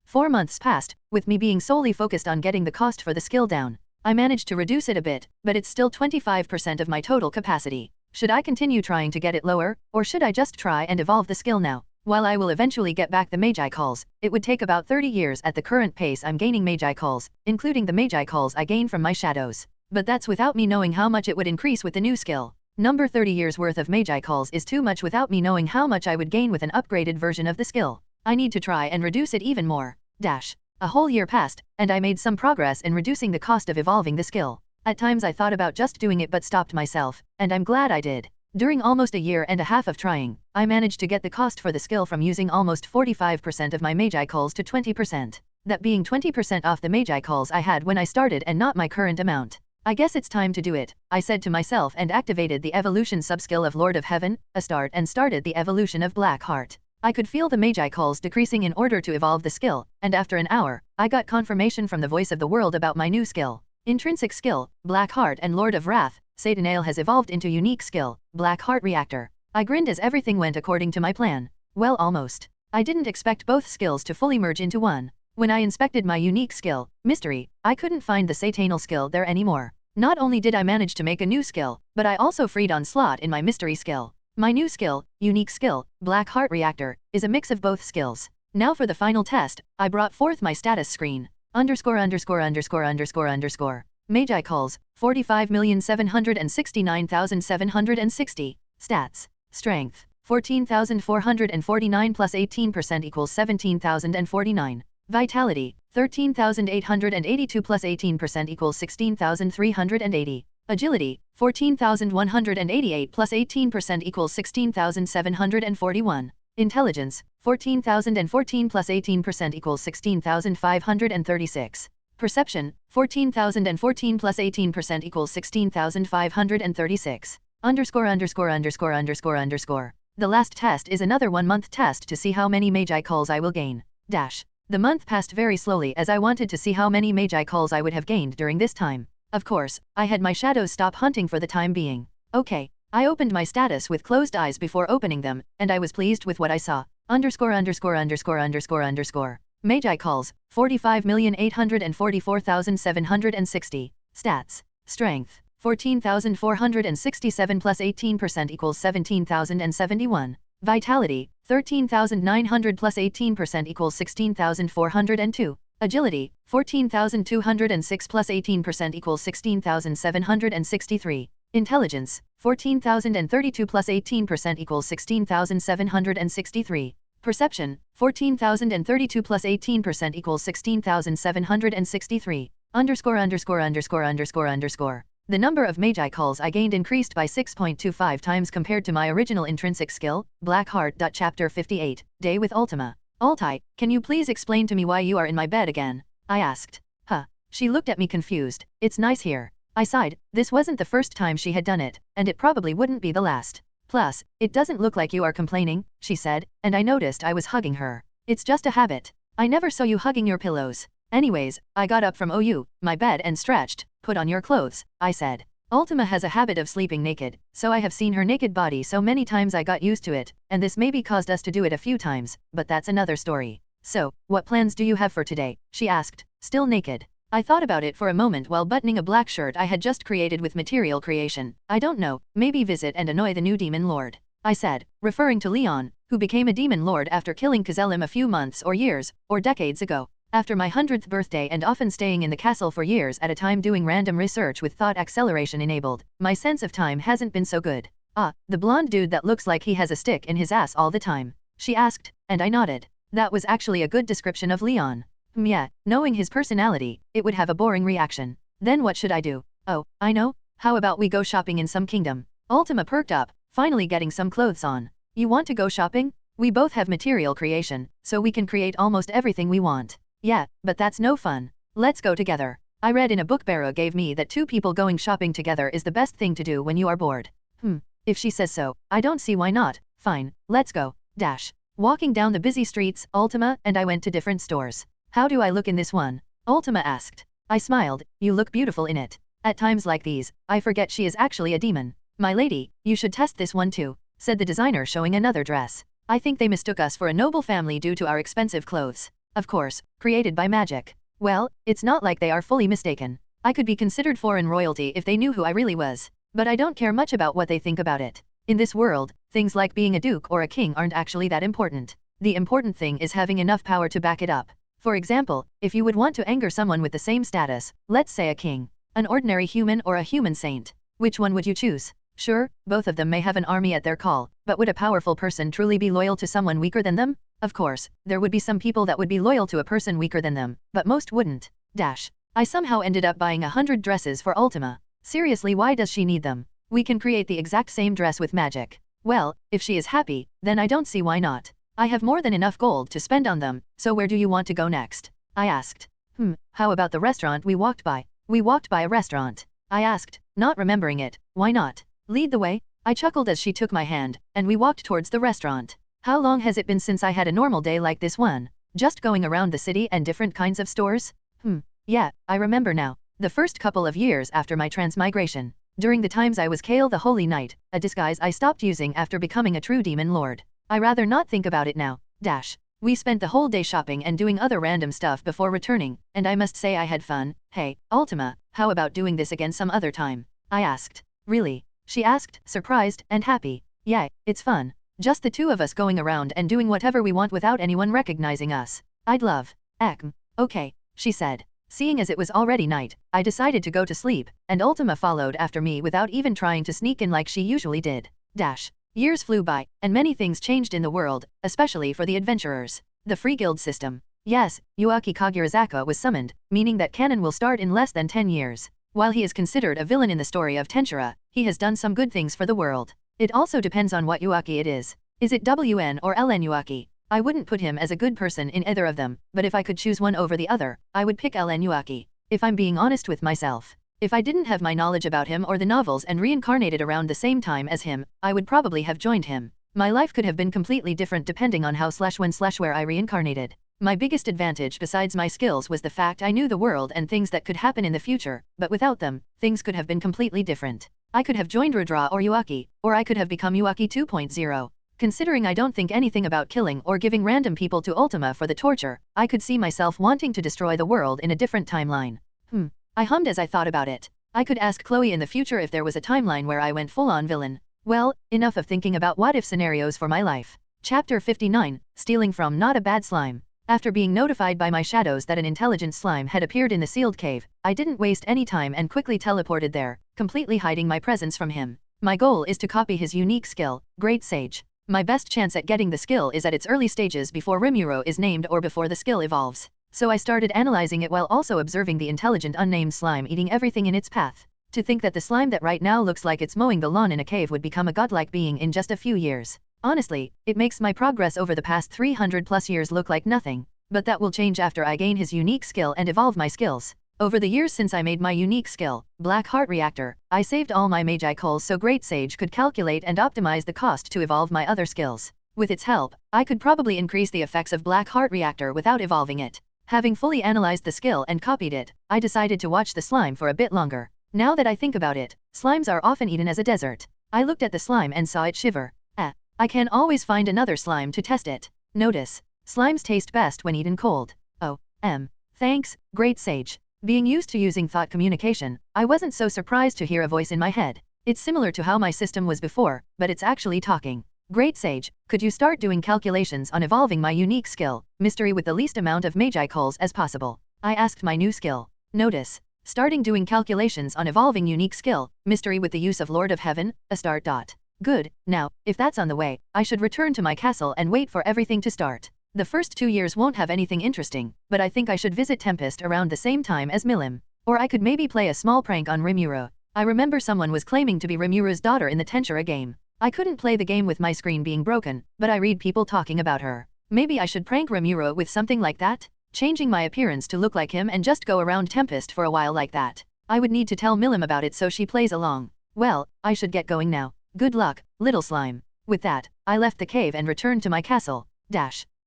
Speaker 1: 4 months passed, with me being solely focused on getting the cost for the skill down. I managed to reduce it a bit, but it's still 25% of my total capacity. Should I continue trying to get it lower, or should I just try and evolve the skill now? While I will eventually get back the Magi calls, it would take about 30 years at the current pace I'm gaining Magi calls, including the Magi calls I gain from my shadows. But that's without me knowing how much it would increase with the new skill. Number 30 years worth of Magi calls is too much without me knowing how much I would gain with an upgraded version of the skill. I need to try and reduce it even more. A whole year passed, and I made some progress in reducing the cost of evolving the skill. At times I thought about just doing it but stopped myself, and I'm glad I did. During almost a year and a half of trying, I managed to get the cost for the skill from using almost 45% of my Magi calls to 20%. That being 20% off the Magi calls I had when I started and not my current amount. I guess it's time to do it, I said to myself and activated the evolution subskill of Lord of Heaven, a start, and started the evolution of Black Heart. I could feel the Magi calls decreasing in order to evolve the skill, and after an hour, I got confirmation from the voice of the world about my new skill. Intrinsic skill, Black Heart and Lord of Wrath, Satanael has evolved into unique skill, Black Heart Reactor. I grinned as everything went according to my plan. Well, almost. I didn't expect both skills to fully merge into one. When I inspected my unique skill, Mystery, I couldn't find the Satanael skill there anymore. Not only did I manage to make a new skill, but I also freed on slot in my Mystery skill. My new skill, unique skill, Black Heart Reactor, is a mix of both skills. Now for the final test, I brought forth my status screen. __________. Magi calls, 45,769,760. Stats. Strength, 14,449 plus 18% equals 17,049. Vitality, 13,882 plus 18% equals 16,380. Agility, 14,188 plus 18% equals 16,741. Intelligence, 14,014 plus 18% equals 16,536. Perception, 14,014 plus 18% equals 16,536. __________. The last test is another 1-month test to see how many Magi calls I will gain. The month passed very slowly as I wanted to see how many Magi calls I would have gained during this time. Of course, I had my shadows stop hunting for the time being. Okay, I opened my status with closed eyes before opening them, and I was pleased with what I saw. ___________. Magi calls, 45,844,760. Stats. Strength, 14,467 plus 18% equals 17,071. Vitality, 13,900 plus 18% equals 16,402. Agility, 14,206 plus 18% equals 16,763. Intelligence, 14,032 plus 18% equals 16,763. Perception, 14,032 plus 18% equals 16,763. __________. The number of Magi calls I gained increased by 6.25 times compared to my original intrinsic skill, Black Heart. Chapter 58, Day with Ultima. Altai, can you please explain to me why you are in my bed again? I asked. She looked at me confused. It's nice here. I sighed. This wasn't the first time she had done it, and it probably wouldn't be the last. Plus, it doesn't look like you are complaining, she said, and I noticed I was hugging her. It's just a habit. I never saw you hugging your pillows. Anyways, I got up from my bed and stretched. Put on your clothes, I said. Ultima has a habit of sleeping naked, so I have seen her naked body so many times I got used to it, and this maybe caused us to do it a few times, but that's another story. So, what plans do you have for today? She asked, still naked. I thought about it for a moment while buttoning a black shirt I had just created with material creation. I don't know, maybe visit and annoy the new demon lord, I said, referring to Leon, who became a demon lord after killing Kazelim a few months or years, or decades ago. After my 100th birthday and often staying in the castle for years at a time doing random research with thought acceleration enabled, my sense of time hasn't been so good. Ah, the blonde dude that looks like he has a stick in his ass all the time, she asked, and I nodded. That was actually a good description of Leon. Yeah, knowing his personality, it would have a boring reaction. Then what should I do? Oh, I know. How about we go shopping in some kingdom? Ultima perked up, finally getting some clothes on. You want to go shopping? We both have material creation, so we can create almost everything we want. Yeah, but that's no fun. Let's go together. I read in a book Barrow gave me that two people going shopping together is the best thing to do when you are bored. If she says so, I don't see why not. Fine, let's go. Walking down the busy streets, Ultima and I went to different stores. How do I look in this one? Ultima asked. I smiled. You look beautiful in it. At times like these, I forget she is actually a demon. My lady, you should test this one too, said the designer showing another dress. I think they mistook us for a noble family due to our expensive clothes. Of course, created by magic. Well, it's not like they are fully mistaken. I could be considered foreign royalty if they knew who I really was. But I don't care much about what they think about it. In this world, things like being a duke or a king aren't actually that important. The important thing is having enough power to back it up. For example, if you would want to anger someone with the same status, let's say a king, an ordinary human or a human saint, which one would you choose? Sure, both of them may have an army at their call, but would a powerful person truly be loyal to someone weaker than them? Of course, there would be some people that would be loyal to a person weaker than them, but most wouldn't. I somehow ended up buying 100 dresses for Ultima. Seriously, why does she need them? We can create the exact same dress with magic. Well, if she is happy, then I don't see why not. I have more than enough gold to spend on them, so where do you want to go next? I asked. How about the restaurant we walked by? We walked by a restaurant. I asked, not remembering it. Why not? Lead the way. I chuckled as she took my hand, and we walked towards the restaurant. How long has it been since I had a normal day like this one? Just going around the city and different kinds of stores? Yeah, I remember now. The first couple of years after my transmigration. During the times I was Kale the Holy Knight, a disguise I stopped using after becoming a true demon lord. I rather not think about it now. We spent the whole day shopping and doing other random stuff before returning, and I must say I had fun. Hey, Ultima, how about doing this again some other time? I asked. Really? She asked, surprised and happy. Yeah, it's fun. Just the two of us going around and doing whatever we want without anyone recognizing us. I'd love. Okay, she said. Seeing as it was already night, I decided to go to sleep, and Ultima followed after me without even trying to sneak in like she usually did. Years flew by, and many things changed in the world, especially for the adventurers. The free guild system. Yes, Yuaki Kagurazaka was summoned, meaning that canon will start in less than 10 years. While he is considered a villain in the story of Tensura, he has done some good things for the world. It also depends on what Yuaki it is. Is it WN or LN Yuaki? I wouldn't put him as a good person in either of them, but if I could choose one over the other, I would pick LN Yuaki. If I'm being honest with myself. If I didn't have my knowledge about him or the novels and reincarnated around the same time as him, I would probably have joined him. My life could have been completely different depending on how /when/where I reincarnated. My biggest advantage besides my skills was the fact I knew the world and things that could happen in the future, but without them, things could have been completely different. I could have joined Rudra or Yuaki, or I could have become Yuaki 2.0. Considering I don't think anything about killing or giving random people to Ultima for the torture, I could see myself wanting to destroy the world in a different timeline. I hummed as I thought about it. I could ask Chloe in the future if there was a timeline where I went full-on villain. Well, enough of thinking about what-if scenarios for my life. Chapter 59, Stealing from Not a Bad Slime. After being notified by my shadows that an intelligent slime had appeared in the sealed cave, I didn't waste any time and quickly teleported there, completely hiding my presence from him. My goal is to copy his unique skill, Great Sage. My best chance at getting the skill is at its early stages before Rimuru is named or before the skill evolves. So I started analyzing it while also observing the intelligent unnamed slime eating everything in its path. To think that the slime that right now looks like it's mowing the lawn in a cave would become a godlike being in just a few years. Honestly, it makes my progress over the past 300 plus years look like nothing. But that will change after I gain his unique skill and evolve my skills. Over the years since I made my unique skill, Black Heart Reactor, I saved all my Magi coals so Great Sage could calculate and optimize the cost to evolve my other skills. With its help, I could probably increase the effects of Black Heart Reactor without evolving it. Having fully analyzed the skill and copied it, I decided to watch the slime for a bit longer. Now that I think about it, slimes are often eaten as a dessert. I looked at the slime and saw it shiver. I can always find another slime to test it. Notice. Slimes taste best when eaten cold. Thanks, Great Sage. Being used to using thought communication, I wasn't so surprised to hear a voice in my head. It's similar to how my system was before, but it's actually talking. Great Sage, could you start doing calculations on evolving my unique skill, mystery with the least amount of magi calls as possible? I asked my new skill. Notice. Starting doing calculations on evolving unique skill, mystery with the use of Lord of Heaven, a start. Good, now, if that's on the way, I should return to my castle and wait for everything to start. The first 2 years won't have anything interesting, but I think I should visit Tempest around the same time as Milim. Or I could maybe play a small prank on Rimuru. I remember someone was claiming to be Rimuru's daughter in the Tensura game. I couldn't play the game with my screen being broken, but I read people talking about her. Maybe I should prank Rimuru with something like that? Changing my appearance to look like him and just go around Tempest for a while like that. I would need to tell Milim about it so she plays along. Well, I should get going now. Good luck, little slime. With that, I left the cave and returned to my castle.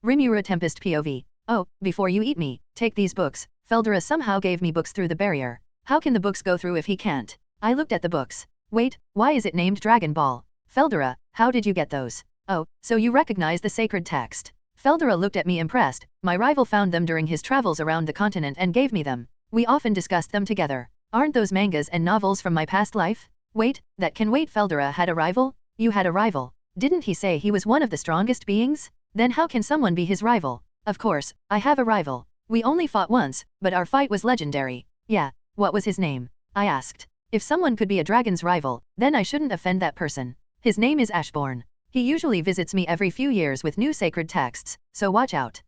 Speaker 1: Rimuru Tempest POV. Oh, before you eat me, take these books. Veldora somehow gave me books through the barrier. How can the books go through if he can't? I looked at the books. Wait, why is it named Dragon Ball? Veldora, how did you get those? Oh, so you recognize the sacred text. Veldora looked at me impressed. My rival found them during his travels around the continent and gave me them. We often discussed them together. Aren't those mangas and novels from my past life? Wait, that can wait. Veldora had a rival? You had a rival. Didn't he say he was one of the strongest beings? Then how can someone be his rival? Of course, I have a rival. We only fought once, but our fight was legendary. Yeah, what was his name? I asked. If someone could be a dragon's rival, then I shouldn't offend that person. His name is Ashbourne. He usually visits me every few years with new sacred texts, so watch out.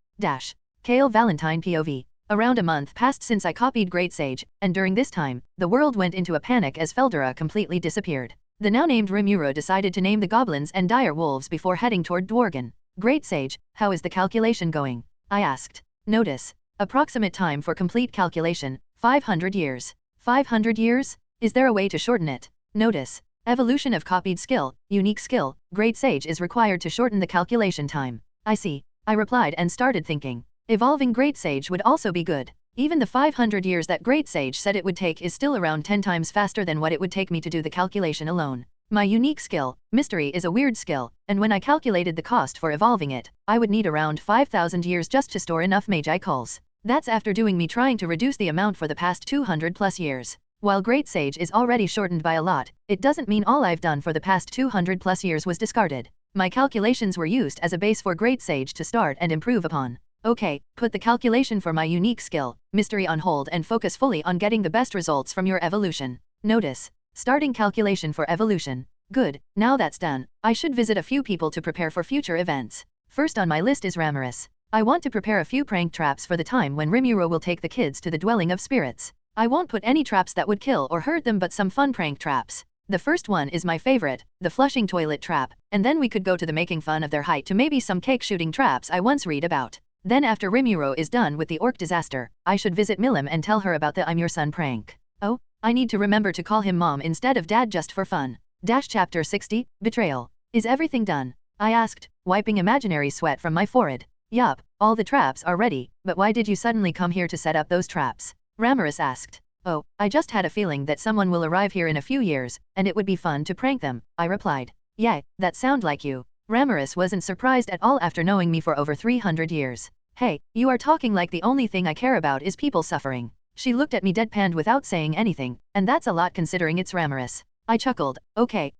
Speaker 1: Kale Valentine POV. Around a month passed since I copied Great Sage, and during this time, the world went into a panic as Veldora completely disappeared. The now-named Rimuru decided to name the goblins and dire wolves before heading toward Dworgen. Great Sage, how is the calculation going? I asked. Notice. Approximate time for complete calculation, 500 years. 500 years? Is there a way to shorten it? Notice. Evolution of copied skill, unique skill, Great Sage is required to shorten the calculation time. I see. I replied and started thinking. Evolving Great Sage would also be good. Even the 500 years that Great Sage said it would take is still around 10 times faster than what it would take me to do the calculation alone. My unique skill, mystery, is a weird skill, and when I calculated the cost for evolving it, I would need around 5,000 years just to store enough magi calls. That's after doing me trying to reduce the amount for the past 200 plus years. While Great Sage is already shortened by a lot, it doesn't mean all I've done for the past 200 plus years was discarded. My calculations were used as a base for Great Sage to start and improve upon. Okay, put the calculation for my unique skill, mystery, on hold and focus fully on getting the best results from your evolution. Notice. Starting calculation for evolution. Good, now that's done, I should visit a few people to prepare for future events. First on my list is Ramirez. I want to prepare a few prank traps for the time when Rimuru will take the kids to the dwelling of spirits. I won't put any traps that would kill or hurt them but some fun prank traps. The first one is my favorite, the flushing toilet trap, and then we could go to the making fun of their height to maybe some cake shooting traps I once read about. Then after Rimuru is done with the orc disaster, I should visit Milim and tell her about the I'm your son prank. Oh, I need to remember to call him mom instead of dad just for fun. Chapter 60, Betrayal. Is everything done? I asked, wiping imaginary sweat from my forehead. Yup, all the traps are ready, but why did you suddenly come here to set up those traps? Ramirez asked. Oh, I just had a feeling that someone will arrive here in a few years, and it would be fun to prank them, I replied. Yeah, that sound like you. Ramirez wasn't surprised at all after knowing me for over 300 years. Hey, you are talking like the only thing I care about is people suffering. She looked at me deadpanned without saying anything, and that's a lot considering it's Ramirez. I chuckled. Okay,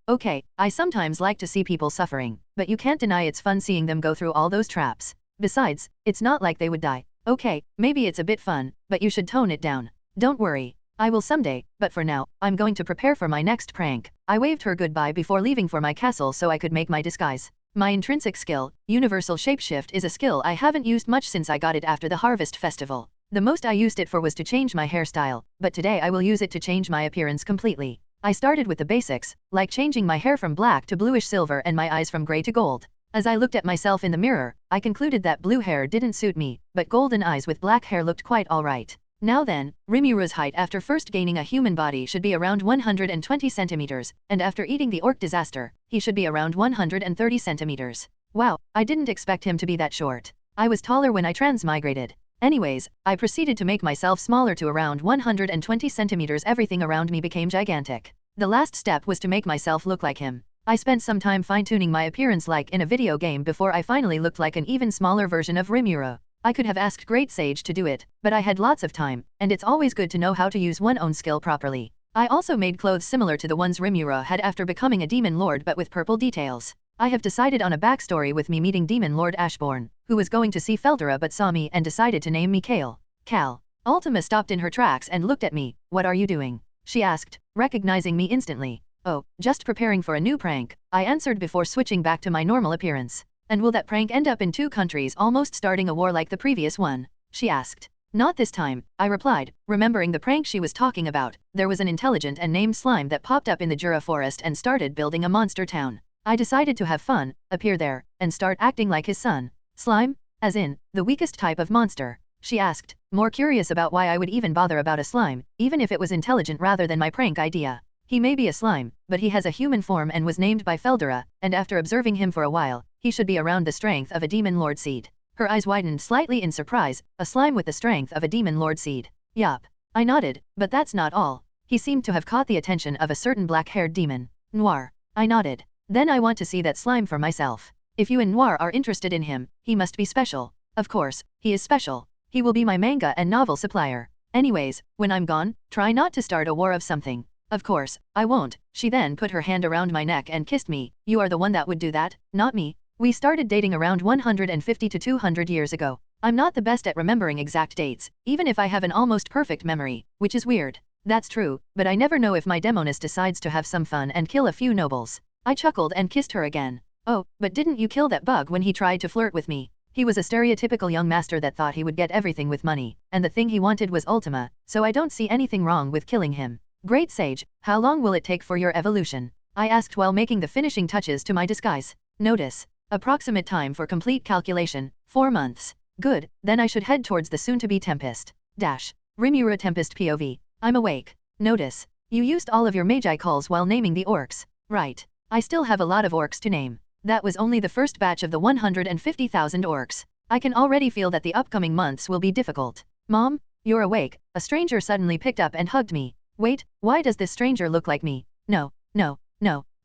Speaker 1: I sometimes like to see people suffering, but you can't deny it's fun seeing them go through all those traps. Besides, it's not like they would die. Okay, maybe it's a bit fun, but you should tone it down. Don't worry. I will someday, but for now, I'm going to prepare for my next prank. I waved her goodbye before leaving for my castle so I could make my disguise. My intrinsic skill, Universal Shapeshift, is a skill I haven't used much since I got it after the Harvest Festival. The most I used it for was to change my hairstyle, but today I will use it to change my appearance completely. I started with the basics, like changing my hair from black to bluish silver and my eyes from gray to gold. As I looked at myself in the mirror, I concluded that blue hair didn't suit me, but golden eyes with black hair looked quite alright. Now then, Rimuru's height after first gaining a human body should be around 120 centimeters, and after eating the orc disaster, he should be around 130 centimeters. Wow, I didn't expect him to be that short. I was taller when I transmigrated. Anyways, I proceeded to make myself smaller to around 120 centimeters. Everything around me became gigantic. The last step was to make myself look like him. I spent some time fine-tuning my appearance like in a video game before I finally looked like an even smaller version of Rimuru. I could have asked Great Sage to do it, but I had lots of time, and it's always good to know how to use one's own skill properly. I also made clothes similar to the ones Rimuru had after becoming a demon lord but with purple details. I have decided on a backstory with me meeting Demon Lord Ashbourne, who was going to see Veldora but saw me and decided to name me Kale. Cal. Ultima stopped in her tracks and looked at me. What are you doing? She asked, recognizing me instantly. Oh, just preparing for a new prank, I answered before switching back to my normal appearance. And will that prank end up in 2 countries almost starting a war like the previous one? She asked. Not this time, I replied, remembering the prank she was talking about. There was an intelligent and named slime that popped up in the Jura forest and started building a monster town. I decided to have fun, appear there, and start acting like his son. Slime? As in, the weakest type of monster? She asked, more curious about why I would even bother about a slime, even if it was intelligent rather than my prank idea. He may be a slime, but he has a human form and was named by Veldora, and after observing him for a while, he should be around the strength of a demon lord seed. Her eyes widened slightly in surprise, a slime with the strength of a demon lord seed. Yup. I nodded, but that's not all. He seemed to have caught the attention of a certain black-haired demon. Noir. I nodded. Then I want to see that slime for myself. If you and Noir are interested in him, he must be special. Of course, he is special. He will be my manga and novel supplier. Anyways, when I'm gone, try not to start a war of something. Of course, I won't. She then put her hand around my neck and kissed me. You are the one that would do that, not me. We started dating around 150 to 200 years ago. I'm not the best at remembering exact dates, even if I have an almost perfect memory, which is weird. That's true, but I never know if my demoness decides to have some fun and kill a few nobles. I chuckled and kissed her again. Oh, but didn't you kill that bug when he tried to flirt with me? He was a stereotypical young master that thought he would get everything with money, and the thing he wanted was Ultima, so I don't see anything wrong with killing him. Great Sage, how long will it take for your evolution? I asked while making the finishing touches to my disguise. Notice. Approximate time for complete calculation, 4 months. Good, then I should head towards the soon-to-be Tempest. Rimuru Tempest POV. I'm awake. Notice. You used all of your magi calls while naming the orcs. Right. I still have a lot of orcs to name. That was only the first batch of the 150,000 orcs. I can already feel that the upcoming months will be difficult. Mom, you're awake. A stranger suddenly picked up and hugged me. Wait, why does this stranger look like me? No.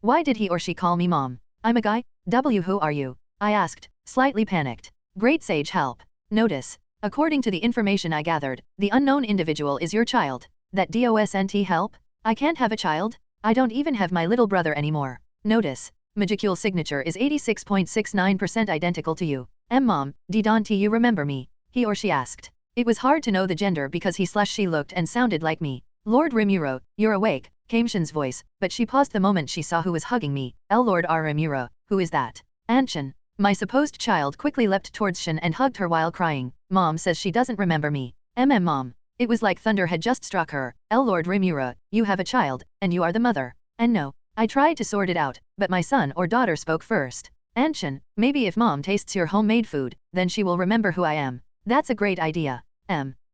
Speaker 1: Why did he or she call me mom? I'm a guy? Who are you? I asked, slightly panicked. Great Sage help. Notice. According to the information I gathered, the unknown individual is your child. That DOSNT help? I can't have a child? I don't even have my little brother anymore. Notice. Magicule signature is 86.69% identical to you. Mom, don't you remember me? He or she asked. It was hard to know the gender because he/she looked and sounded like me. Lord Rimuru, you're awake, came Shin's voice, but she paused the moment she saw who was hugging me. Lord Rimuru, who is that? Anshin. My supposed child quickly leapt towards Shin and hugged her while crying. Mom says she doesn't remember me. Mom. It was like thunder had just struck her. Lord Rimuru, you have a child, and you are the mother. And no. I tried to sort it out, but my son or daughter spoke first. Anshin, maybe if mom tastes your homemade food, then she will remember who I am. That's a great idea.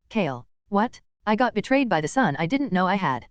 Speaker 1: Kale. What? I got betrayed by the son I didn't know I had.